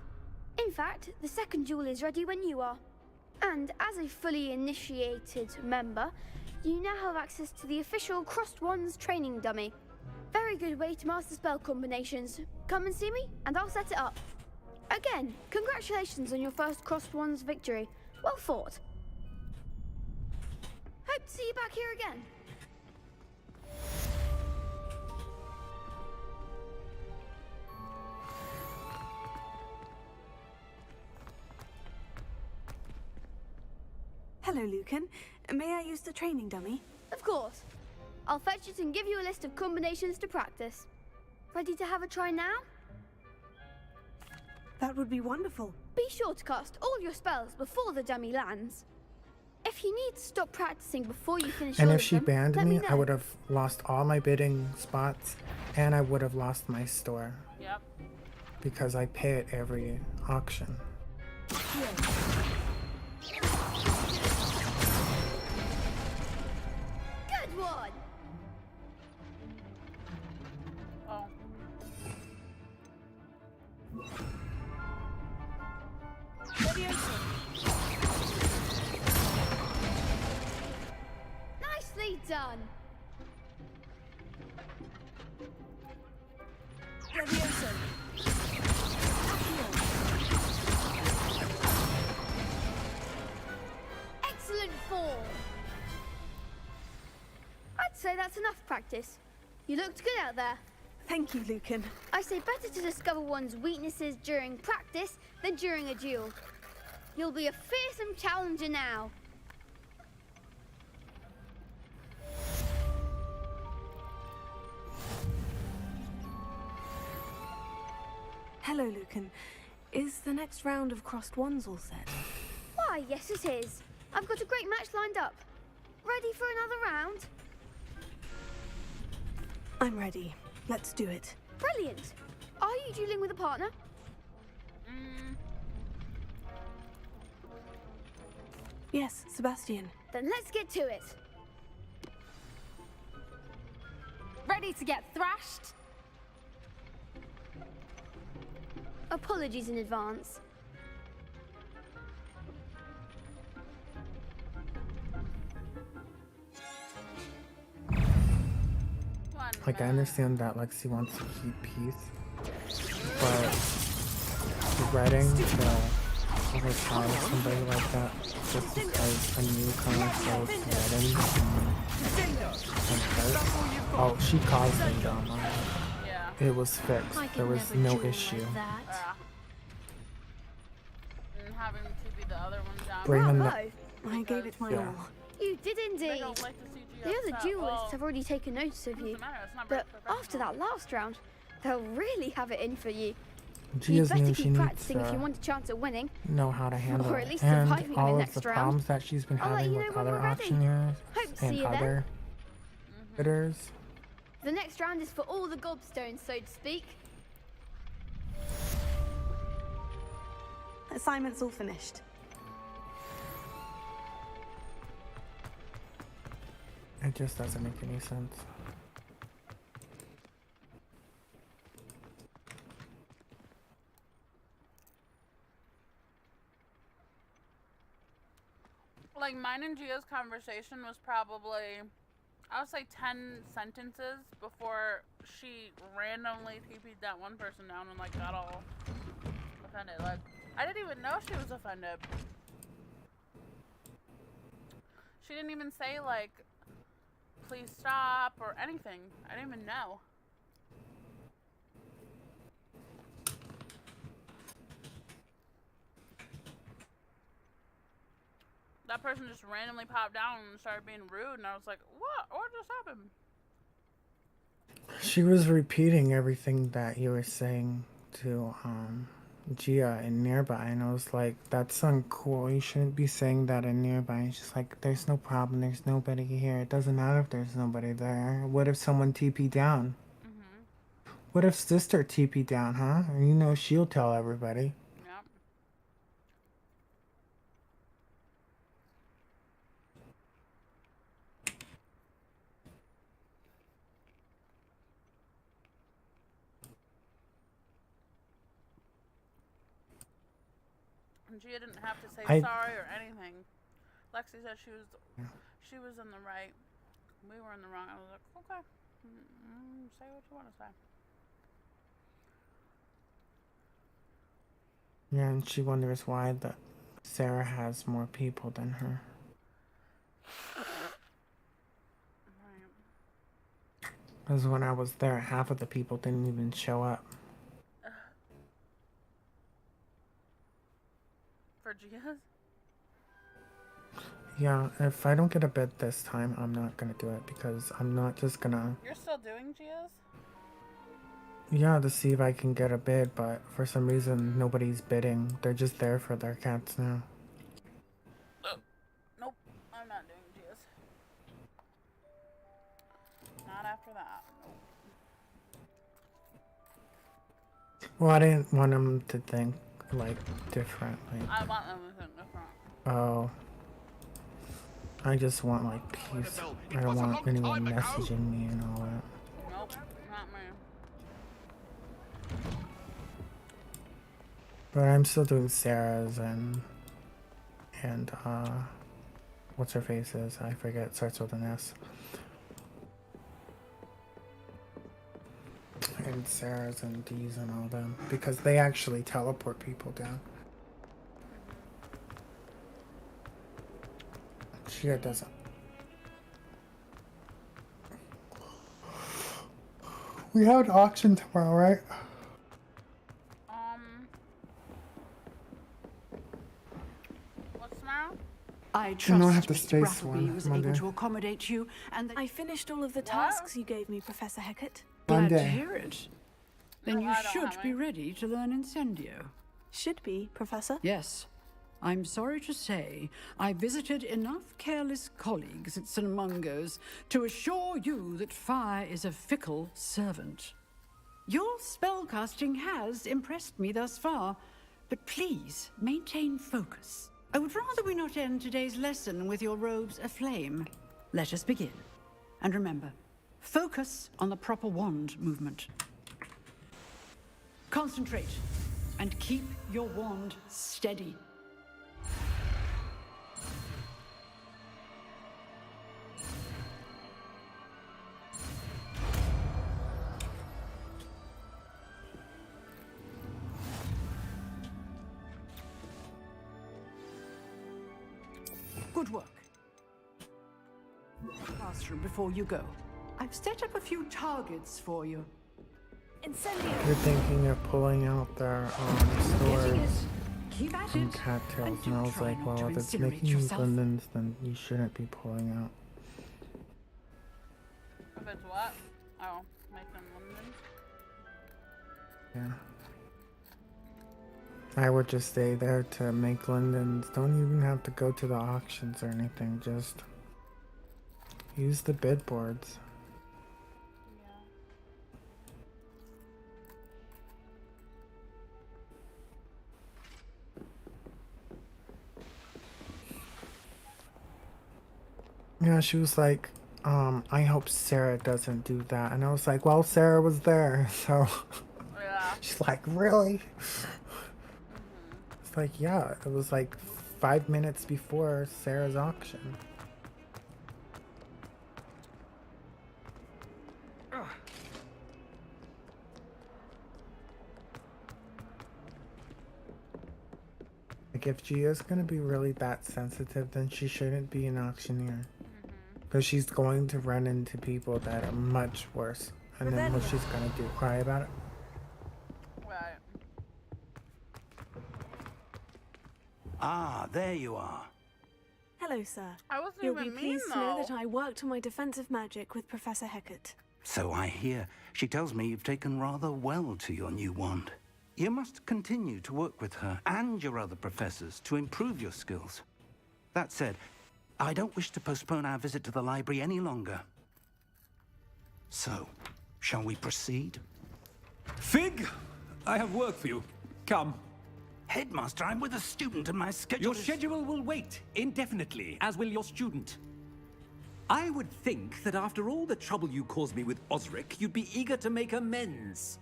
In fact, the second duel is ready when you are. And as a fully initiated member, you now have access to the official Crossed Wands training dummy. Very good way to master spell combinations. Come and see me, and I'll set it up. Again, congratulations on your first Crossed Wands victory. Well fought. Hope to see you back here again. Hello, Lucan. May I use the training dummy? Of course. I'll fetch it and give you a list of combinations to practice. Ready to have a try now? That would be wonderful. Be sure to cast all your spells before the dummy lands. If you need to stop practicing before you finish And all if of she them, banned let me, know. I would have lost all my bidding spots, and I would have lost my store. Yep. Because I pay at every auction. Good one! Oh. Nicely done! Excellent form! I'd say that's enough practice. You looked good out there. Thank you, Lucan. I say better to discover one's weaknesses during practice than during a duel. You'll be a fearsome challenger now. Hello, Lucan. Is the next round of Crossed Wands all set? Why, yes it is. I've got a great match lined up. Ready for another round? I'm ready. Let's do it. Brilliant. Are you dueling with a partner? Yes, Sebastian. Then let's get to it. Ready to get thrashed? Apologies in advance. Like, I understand that Lexi wants to keep peace, but regretting to overpower somebody like that just because a newcomer started threatening and hurt. Oh, she caused the drama. Yeah. It was fixed. There was no issue. And having to be the other one down. Bring them Bravo. I gave it my Yeah. all. You did They indeed. don't like to see Gia The other upset. duelists Well, have already taken notice of you. doesn't matter, it's not But very after that last round, they'll really have it in for you. You'd Gia's better new. She keep needs practicing if you to want a chance at winning. know how to handle Or at it. least And surviving the all of next the round. problems that she's been I'll let having you with know when other we're ready. auctioneers Hope to see and you then. other bidders. The next round is for all the gobstones, so to speak. Assignment's all finished. It just doesn't make any sense. like mine and Gia's conversation was probably, I would say 10 sentences before she randomly TP'd that one person down and like got all offended. Like, I didn't even know she was offended. She didn't even say like, please stop or anything. I didn't even know. That person just randomly popped down and started being rude, and I was like, what? What just happened? She was repeating everything that you were saying to Gia and Nearby, and I was like, that's uncool. You shouldn't be saying that in Nearby. And she's like, there's no problem. There's nobody here. It doesn't matter if there's nobody there. What if someone TP down? What if Sister TP down, huh? And you know she'll tell everybody. Yep. And Gia didn't have to say sorry or anything. Lexi said she was in the right. We were in the wrong. I was like, okay. Say what you want to say. Yeah, and she wonders why Sarah has more people than her. Because when I was there, half of the people didn't even show up. For Gia's? Yeah, if I don't get a bid this time, I'm not gonna do it because I'm not just gonna... You're still doing Gia's? Yeah, to see if I can get a bid, but for some reason, nobody's bidding. They're just there for their cats now. Nope, I'm not doing Gia's. Not after that. Nope. Well, I didn't want them to think, like, differently. I want them to think different. Oh. I just want, like, peace. I don't want anyone messaging me and all that. Nope, not me. But I'm still doing Sarah's and what's her face is? I forget, it starts with an S. And Sarah's and D's and all them. Because they actually teleport people down. Gia doesn't. We have an auction tomorrow, right? What's tomorrow? I don't have trust the Mr. space Brattleby one, was Monday. able to accommodate you, and that I finished all of the tasks you gave me, Professor Hecat. Glad to Monday. hear it. Then No, you I don't should have be any. ready to learn Incendio. Should be, Professor. Yes. I'm sorry to say, I visited enough careless colleagues at St. Mungo's to assure you that fire is a fickle servant. Your spellcasting has impressed me thus far, but please maintain focus. I would rather we not end today's lesson with your robes aflame. Let us begin. And remember, focus on the proper wand movement. Concentrate and keep your wand steady. Good work. Classroom before you go. I've set up a few targets for you. Incendio. You're thinking of pulling out their Getting stores it. Keep at and it. cattails, do and I was try like, not to well, if it's incinerate making you yourself. Glendons, then you shouldn't be pulling out. If it's what? Oh, make them London. Yeah. I would just stay there to make Glendons. Don't even have to go to the auctions or anything. Just use the bid boards. Yeah, she was like, I hope Sarah doesn't do that. And I was like, well, Sarah was there, so... Yeah. She's like, really? It's like, yeah, it was like 5 minutes before Sarah's auction. Like, if Gia's gonna be really that sensitive, then she shouldn't be an auctioneer. Because she's going to run into people that are much worse. And then what she's gonna do, cry about it? Right. Ah, there you are. Hello, sir. I wasn't You'll be even mean, pleased to know though. that I worked on my defensive magic with Professor Hecat. So I hear. She tells me you've taken rather well to your new wand. You must continue to work with her and your other professors to improve your skills. That said, I don't wish to postpone our visit to the library any longer. So, shall we proceed? Fig, I have work for you. Come. Headmaster, I'm with a student and my schedule Your schedule will wait indefinitely, as will your student. I would think that after all the trouble you caused me with Osric, you'd be eager to make amends.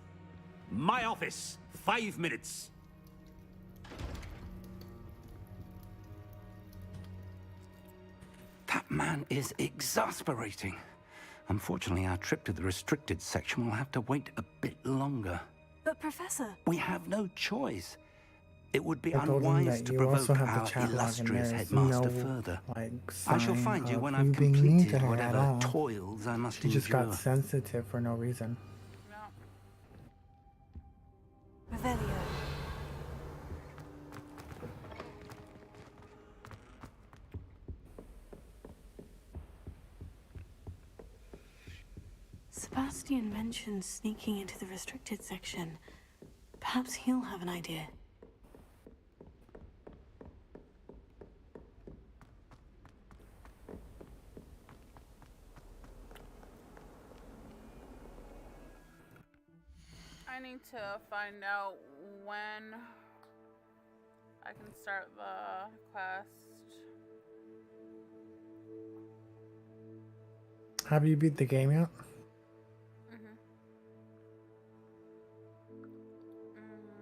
My office, 5 minutes. That man is exasperating. Unfortunately, our trip to the restricted section will have to wait a bit longer. But Professor... We have no choice. It would be I told him unwise that to you provoke also have the our chat log and illustrious there's headmaster no, further. like, I shall sign find you of when you I've being mean to completed her at whatever all. toils I must She just endure. got sensitive for no reason. Revelio. Sebastian mentioned sneaking into the restricted section. Perhaps he'll have an idea. I need to find out when I can start the quest. Have you beat the game yet?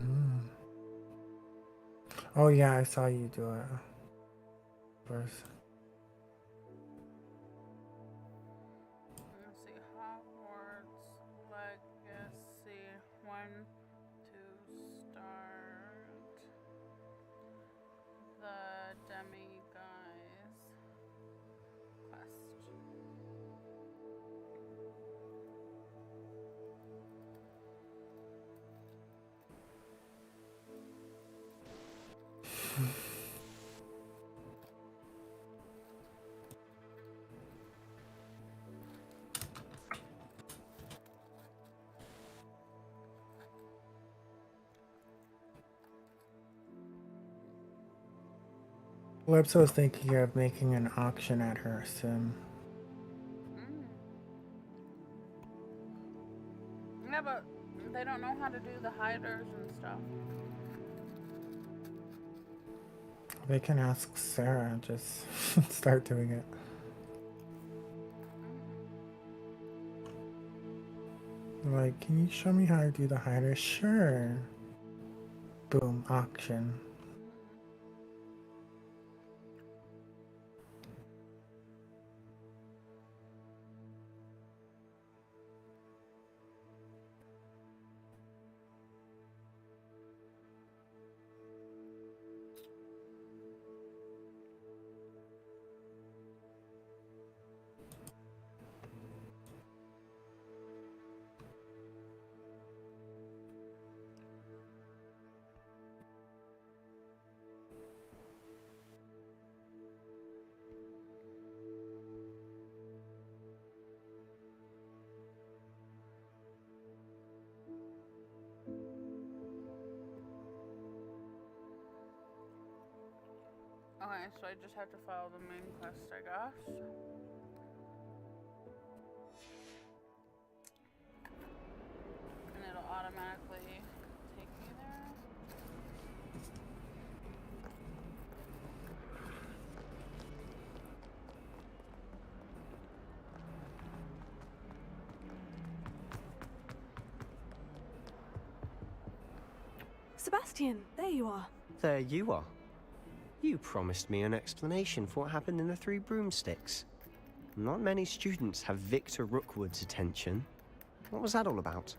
Mm. Oh yeah, I saw you do it first. Let's see, Hogwarts Legacy. When to start the Demiguise quest. Calypso was thinking of making an auction at her sim. Yeah, but they don't know how to do the hiders and stuff. They can ask Sarah, just start doing it. Like, can you show me how to do the hider? Sure. Boom, auction. Okay, so I just have to follow the main quest, I guess. And it'll automatically take me there. Sebastian, there you are. There you are. You promised me an explanation for what happened in the Three Broomsticks. Not many students have Victor Rookwood's attention. What was that all about?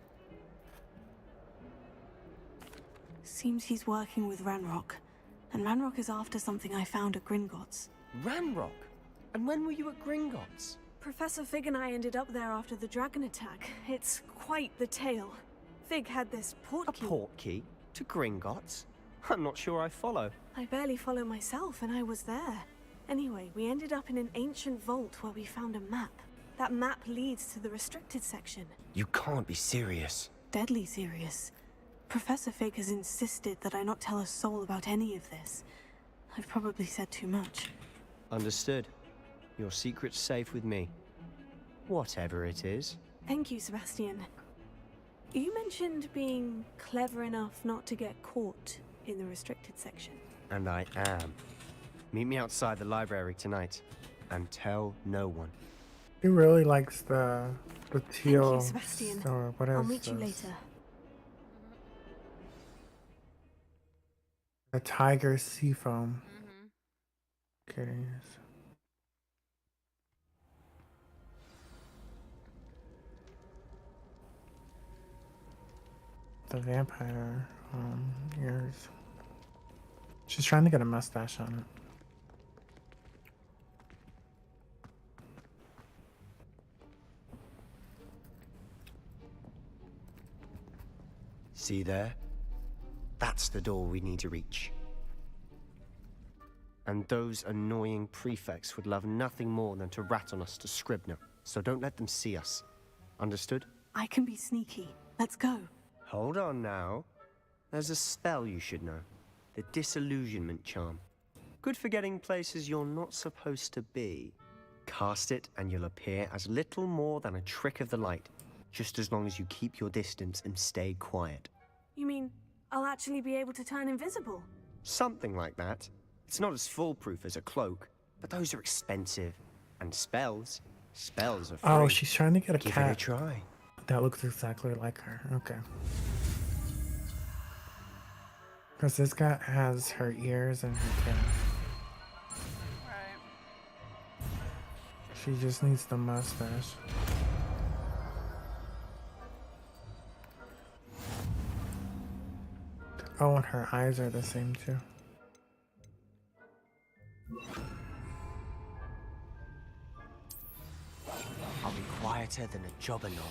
Seems he's working with Ranrock. And Ranrock is after something I found at Gringotts. Ranrock? And when were you at Gringotts? Professor Fig and I ended up there after the dragon attack. It's quite the tale. Fig had this portkey. A portkey? To Gringotts? I'm not sure I follow. I barely follow myself, and I was there. Anyway, we ended up in an ancient vault where we found a map. That map leads to the restricted section. You can't be serious. Deadly serious. Professor Fig has insisted that I not tell a soul about any of this. I've probably said too much. Understood. Your secret's safe with me. Whatever it is. Thank you, Sebastian. You mentioned being clever enough not to get caught in the restricted section. And I am. Meet me outside the library tonight. And tell no one. He really likes the teal. Thank you, Sebastian. Or what I'll else meet you is- later. The tiger seafoam. Curious. the vampire ears. She's trying to get a mustache on it. See there? That's the door we need to reach. And those annoying prefects would love nothing more than to rat on us to Scribner, so don't let them see us. Understood? I can be sneaky. Let's go. Hold on now. There's a spell you should know. The Disillusionment Charm. Good for getting places you're not supposed to be. Cast it and you'll appear as little more than a trick of the light, just as long as you keep your distance and stay quiet. You mean I'll actually be able to turn invisible? Something like that. It's not as foolproof as a cloak, but those are expensive. And spells are free. Oh, she's trying to get a Give cat. it a try. That looks exactly like her. Okay. Because this cat has her ears and her tail. Right. She just needs the mustache. Oh, and her eyes are the same too. I'll be quieter than a jobber knob.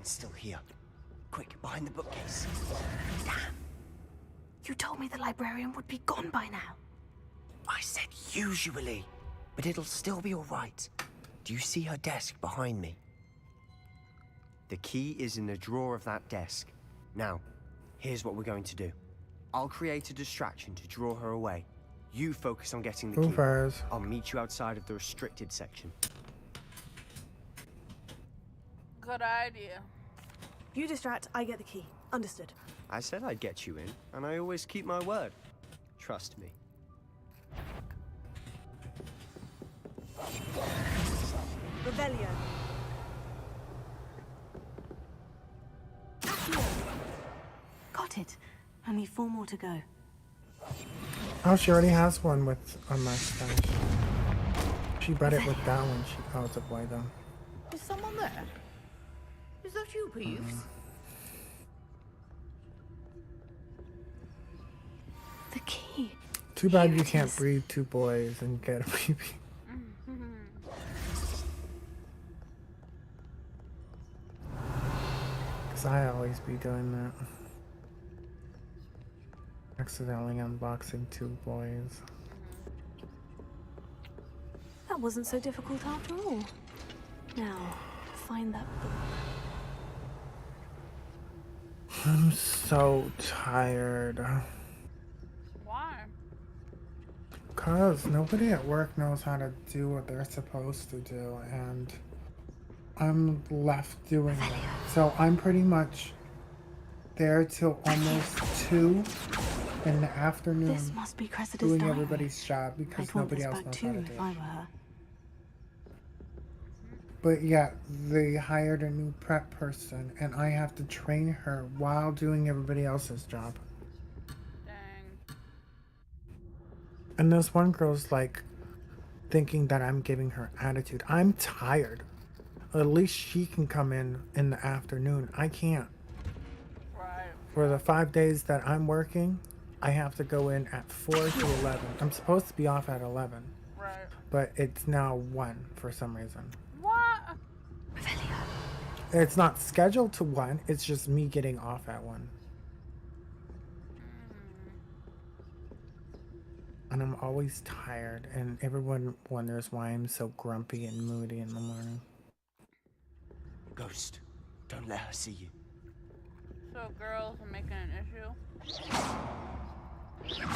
Still here. Quick, behind the bookcase. Damn. You told me the librarian would be gone by now. I said usually, but it'll still be all right. Do you see her desk behind me? The key is in the drawer of that desk. Now, here's what we're going to do. I'll create a distraction to draw her away. You focus on getting the key. I'll meet you outside of the restricted section. Good idea. You distract, I get the key. Understood. I said I'd get you in, and I always keep my word. Trust me. Revelio. Got it. Only 4 more to go. Oh, she already has one with a mustache. She bred it with that one. Oh, it's a boy though. Is someone there? Is that you, Peeves? The key. Too bad you can't breed 2 boys and get a baby. Because I always be doing that. Accidentally unboxing 2 boys. That wasn't so difficult after all. Now, find that book. I'm so tired. Why? Because nobody at work knows how to do what they're supposed to do, and I'm left doing it. So I'm pretty much there till almost 2 in the afternoon. This must be Cressida's doing diary. everybody's job because I'd want nobody this else back knows too how to if do I it. were her. But yeah, they hired a new prep person, and I have to train her while doing everybody else's job. Dang. And this one girl's like thinking that I'm giving her attitude. I'm tired. At least she can come in the afternoon. I can't. Right. For the 5 days that I'm working, I have to go in at 4 to 11. I'm supposed to be off at 11. Right. But it's now 1 for some reason. What? It's not scheduled to 1, it's just me getting off at 1. And I'm always tired, and everyone wonders why I'm so grumpy and moody in the morning. Ghost, don't let her see you. So girls are making an issue?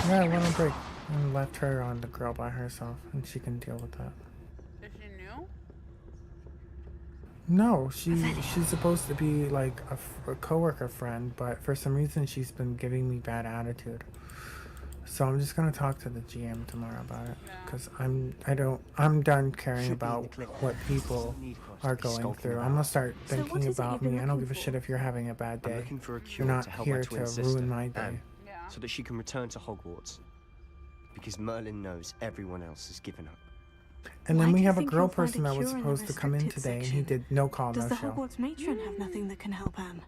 Yeah, I went on break and left her on the girl by herself, and she can deal with that. Is she new? No, she's supposed to be like a coworker friend, but for some reason she's been giving me bad attitude. So I'm just gonna talk to the GM tomorrow about it, because I'm done caring about what people are going through. I'm gonna start thinking about me. I don't give a shit if you're having a bad I'm day. looking for a You're cure not to help here my twin to sister, ruin my day. Anne, so that she can return to Hogwarts. Because Merlin knows everyone else has given up. And then Why we do you have a think girl you'll find person that was cure in the supposed to come in restricted today, and he section? did no call, Does no the show. Hogwarts matron have nothing that can help Anne?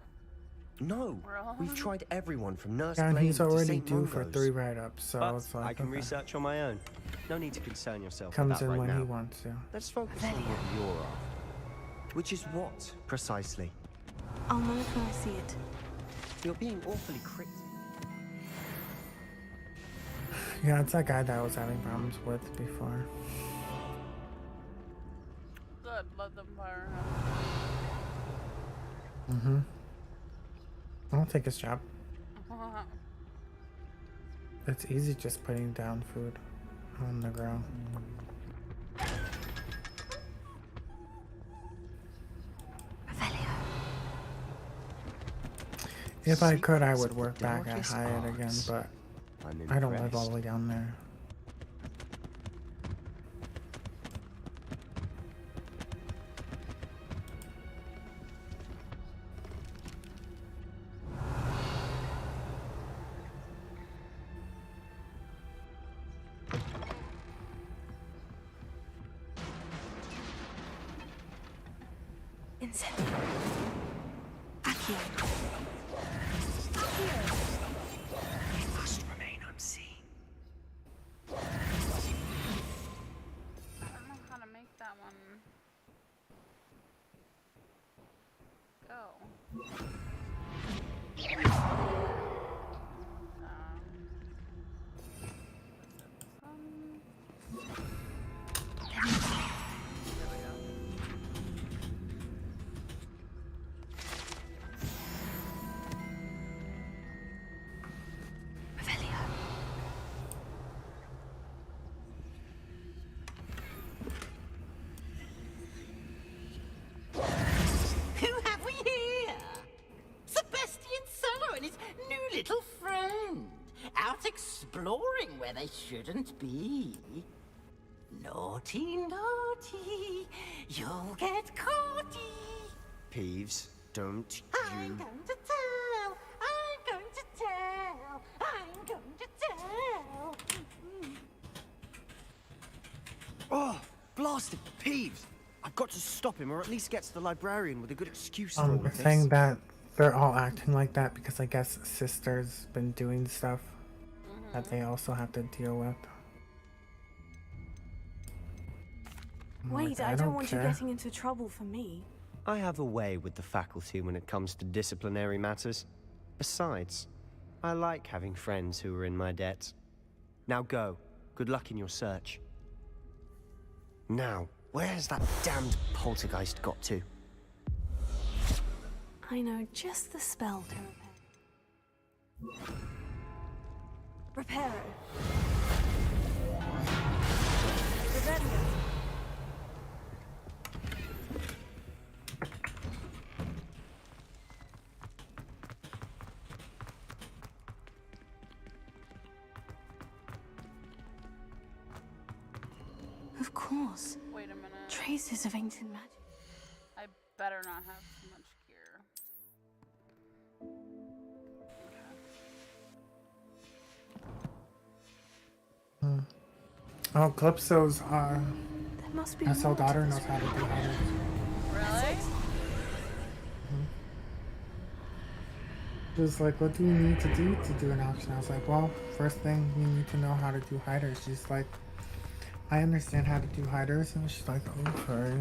No, we've tried everyone from Nurse Yeah, and Blaine he's to already St. due for Mungo's. 3 write-ups, so But it's like, I can okay. research on my own. No need to concern yourself Comes with that in right when now. he wants to. Let's focus on what you're after. Which is what, precisely? I'll know it when I see it. You're being awfully cryptic. Yeah, it's that guy that I was having problems with before. Good, let them fire Mm-hmm. I'll take his job. him. It's easy just putting down food on the ground. If I could, I would work back at Hyatt again, but I don't live all the way down there. Incendio. Accio. It must remain unseen. I don't know how to make that one go. Who have we here? Sebastian Solo and his new little friend. Out exploring where they shouldn't be. Naughty, naughty. You'll get caughty. Peeves, don't I'm you... going to tell. I'm going to tell. I'm going to tell. Oh, blasted Peeves! I've got to stop him, or at least get to the librarian with a good excuse for all of They're this. saying that they're all acting like that because I guess Sister's been doing stuff that they also have to deal with. I'm like, Wait, I don't want you getting into trouble for me. I have a way with the faculty when it comes to disciplinary matters. Besides, I like having friends who are in my debt. Now go. Good luck in your search. Now, where's that damned poltergeist got to? I know just the spell to repair. Reparo. Revelio. Of course. Wait a minute. Traces of ancient magic. I better not have too much gear. Oh, Calypso's must be SL more to daughter this knows how to do hiders. Really? She was like, what do you need to do an auction? I was like, well, first thing, you need to know how to do hiders. She's like, I understand how to do hiders. And she's like, okay.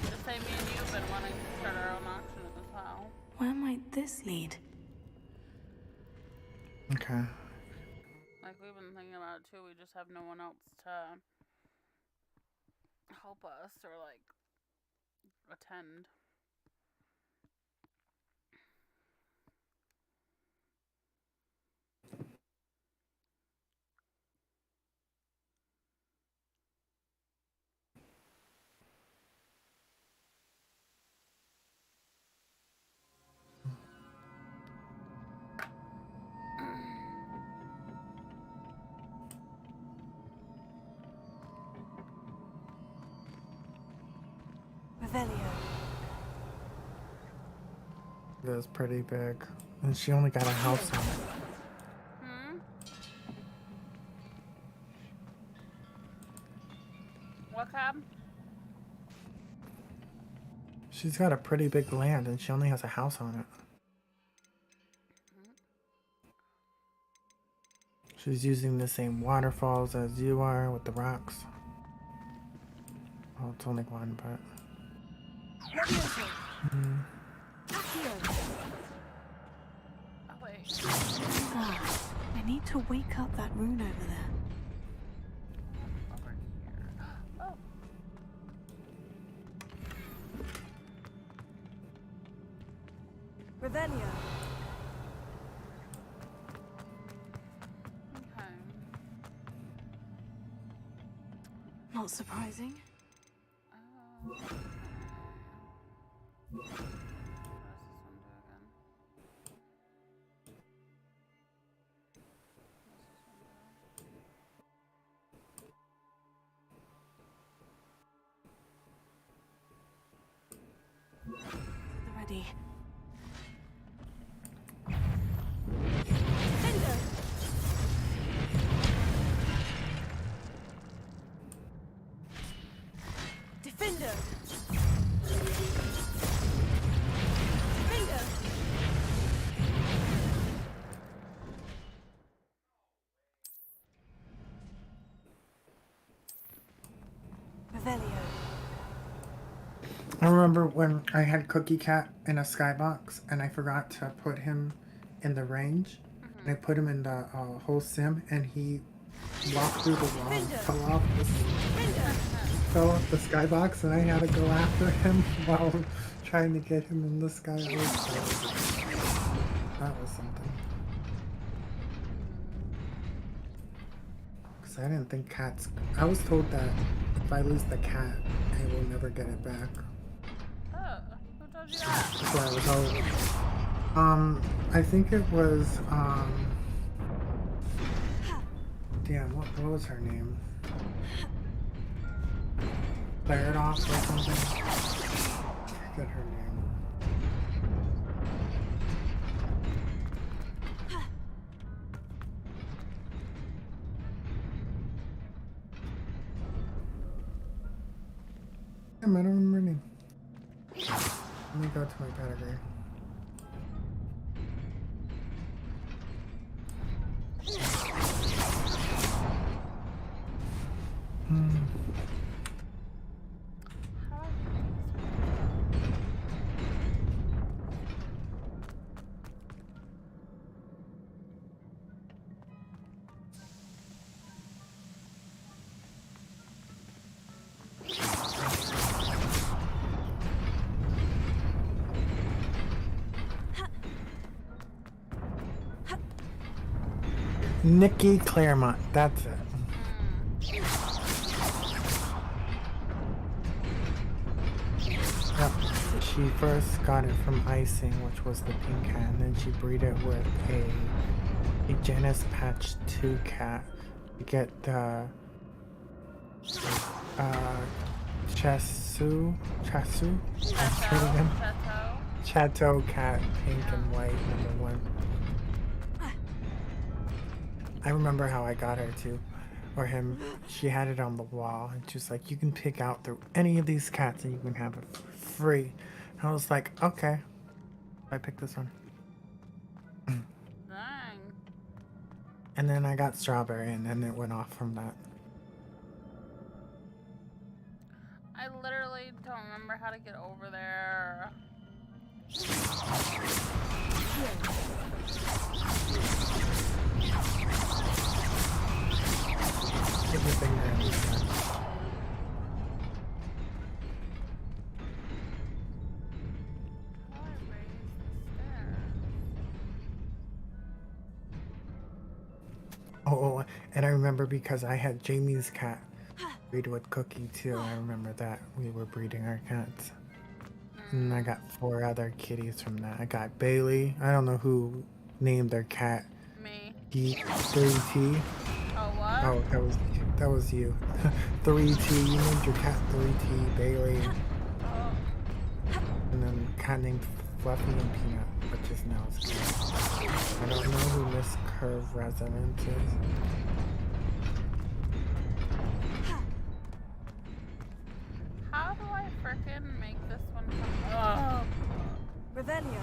Just say me and you have been wanting to start our own auction as well. Where might this lead? Okay. Like, we've been thinking about it too. We just have no one else to help us or, like, attend. Revelio. It was pretty big. And she only got a house on it. Hmm? What, Cab? She's got a pretty big land and she only has a house on it. She's using the same waterfalls as you are with the rocks. Oh, it's only one, but... Oh, wait. Ah, I need to wake up that rune over there. Over here. Oh. Revelio. Okay. Not surprising. What does this one do again? Ready. Defender. Defender. Revelio. I remember when I had Cookie Cat in a skybox and I forgot to put him in the range. And I put him in the whole sim and he walked through the wall and fell off the skybox and I had to go after him while trying to get him in the sky. That was something. Because I didn't think cats... I was told that if I lose the cat, I will never get it back. Oh, who told you that? So I was always... I think it was, damn, what was her name? Paradox or something? I forget her name. Damn, I don't remember her name. Let me go to my pedigree. Nikki Claremont, that's it. Yep. She first got it from icing, which was the pink cat, and then she breeded with a Janus Patch 2 cat to get the Chateau cat, pink and white, #1. I remember how I got her too, or him. She had it on the wall, and she was like, "You can pick out through any of these cats, and you can have it for free." And I was like, "Okay." I picked this one. Dang. And then I got Strawberry, and then it went off from that. I literally don't remember how to get over there. Get your finger in there. Oh, and I remember because I had Jamie's cat breed with Cookie too. I remember that we were breeding our cats. And I got 4 other kitties from that. I got Bailey. I don't know who named their cat. Me. 3T. Oh, what? Oh, that was you. 3T. You named your cat 3T, Bailey. Oh. cat named Fluffy and Peanut, which is Nell's cat. I don't know who Miss Curve Resonance is. How do I frickin' make this one come? Revelio.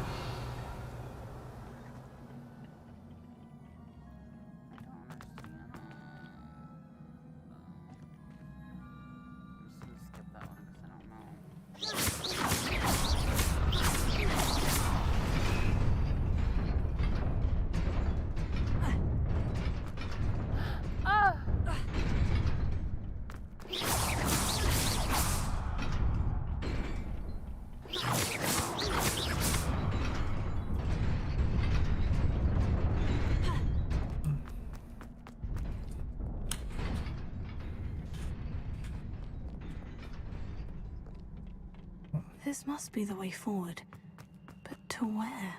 This must be the way forward. But to where?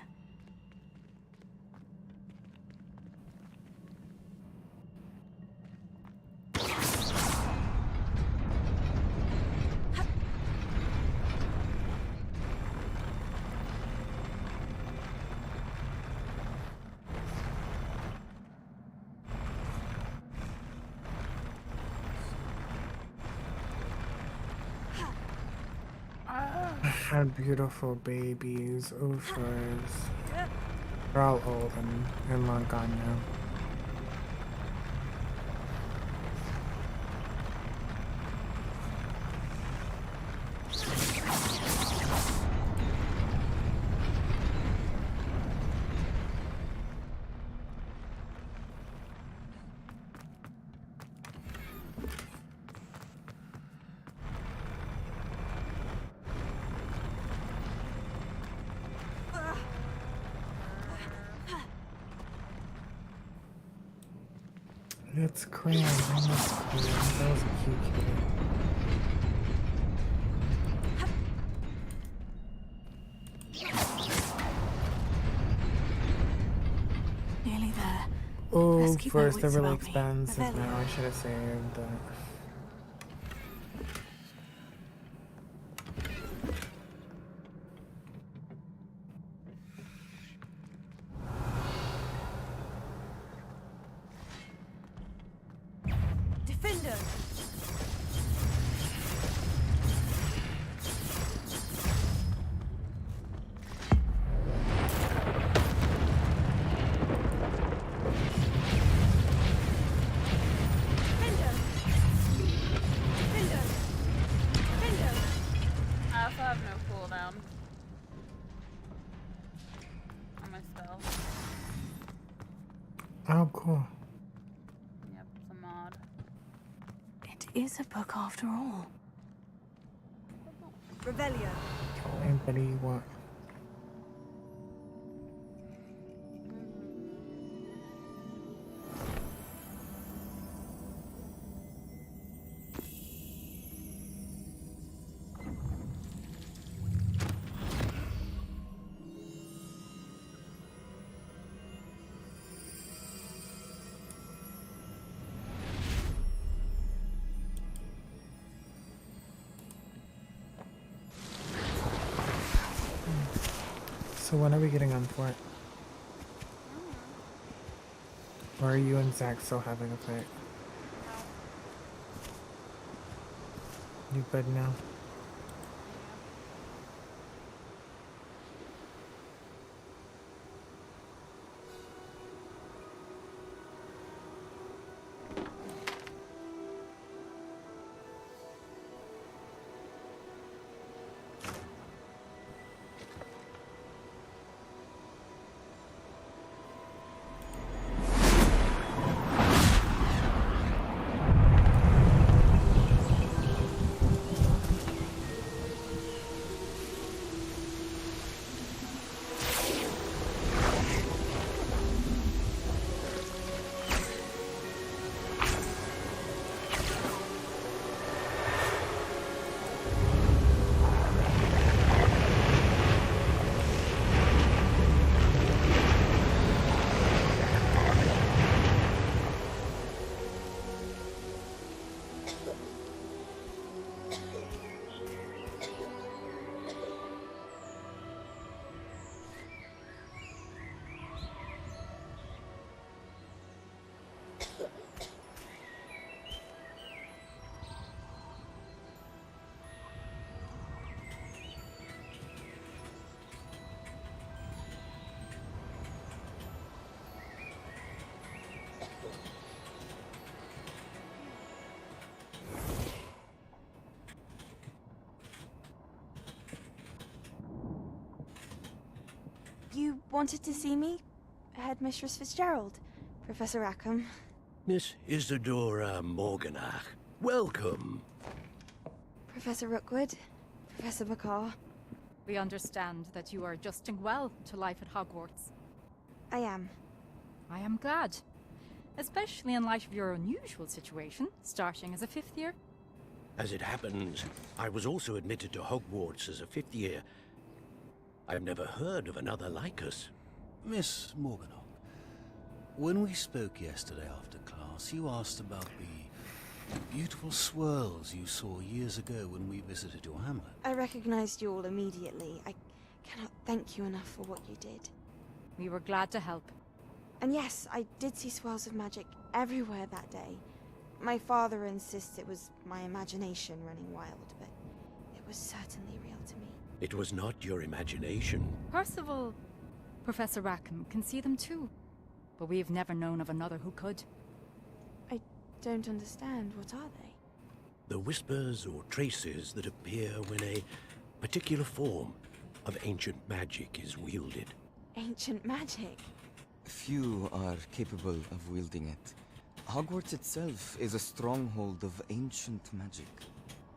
Had beautiful babies, oofers. They're all old and long gone now. It's Cram. I miss Cram. That was a cute kitty. Nearly there. Oh, Let's keep our first the wits really about me. expensive Revelio. now. I should have saved that. Defender. I also have no cooldown on my spell. Oh, cool. Yep, it's a mod. It is a book after all. Revelio. Anybody what? So when are we getting on for it? Or are you and Zach still having a fight? You good now? You wanted to see me? Headmistress Fitzgerald, Professor Rackham. Miss Isadora Morganach, welcome. Professor Rookwood, Professor McCall. We understand that you are adjusting well to life at Hogwarts. I am. I am glad. Especially in light of your unusual situation, starting as a 5th year. As it happens, I was also admitted to Hogwarts as a 5th year. I've never heard of another like us. Miss Morganach, when we spoke yesterday after class, you asked about the beautiful swirls you saw years ago when we visited your hamlet. I recognized you all immediately. I cannot thank you enough for what you did. We were glad to help. And yes, I did see swirls of magic everywhere that day. My father insists it was my imagination running wild, but it was certainly real to me. It was not your imagination. Percival, Professor Rackham can see them too. But we've never known of another who could. I don't understand. What are they? The whispers or traces that appear when a particular form of ancient magic is wielded. Ancient magic? Few are capable of wielding it. Hogwarts itself is a stronghold of ancient magic.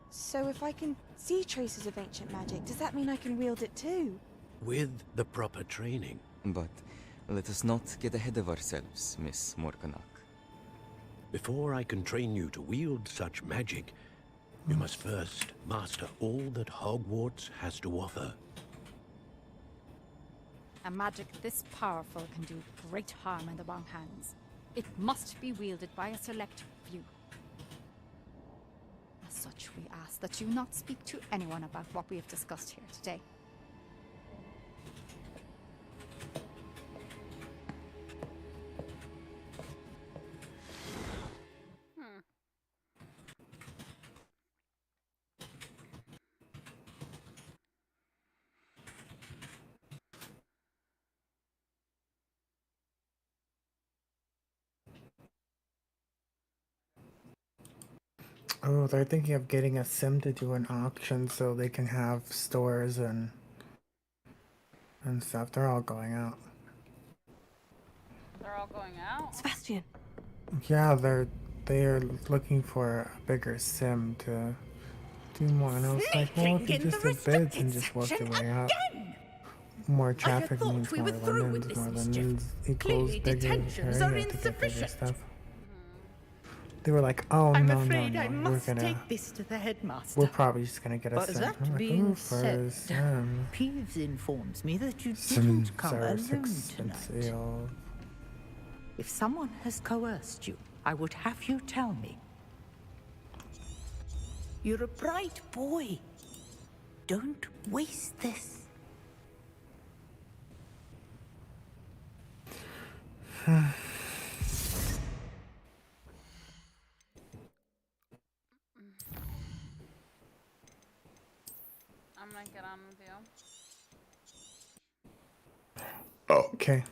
So if I can see traces of ancient magic, does that mean I can wield it too? With the proper training. But let us not get ahead of ourselves, Miss Morganach. Before I can train you to wield such magic, you must first master all that Hogwarts has to offer. A magic this powerful can do great harm in the wrong hands. It must be wielded by a select few. As such, we ask that you not speak to anyone about what we have discussed here today. Oh, they're thinking of getting a sim to do an auction so they can have stores and stuff. They're all going out. They're all going out? Sebastian. Yeah, they're looking for a bigger sim to do more. And I was like, well, if you just did bids and just worked your way out. More traffic means more lemons. More lemons equals bigger area to get bigger stuff. They were like, oh, I'm no, afraid no, I no, must take this to the headmaster. we're probably just gonna get a But sim. that I'm like, being ooh, for said, a sim. Peeves informs me that you Sims didn't come are alone expensive. tonight. If someone has coerced you, I would have you tell me. You're a bright boy. Don't waste this. I'm gonna get on with you. Okay.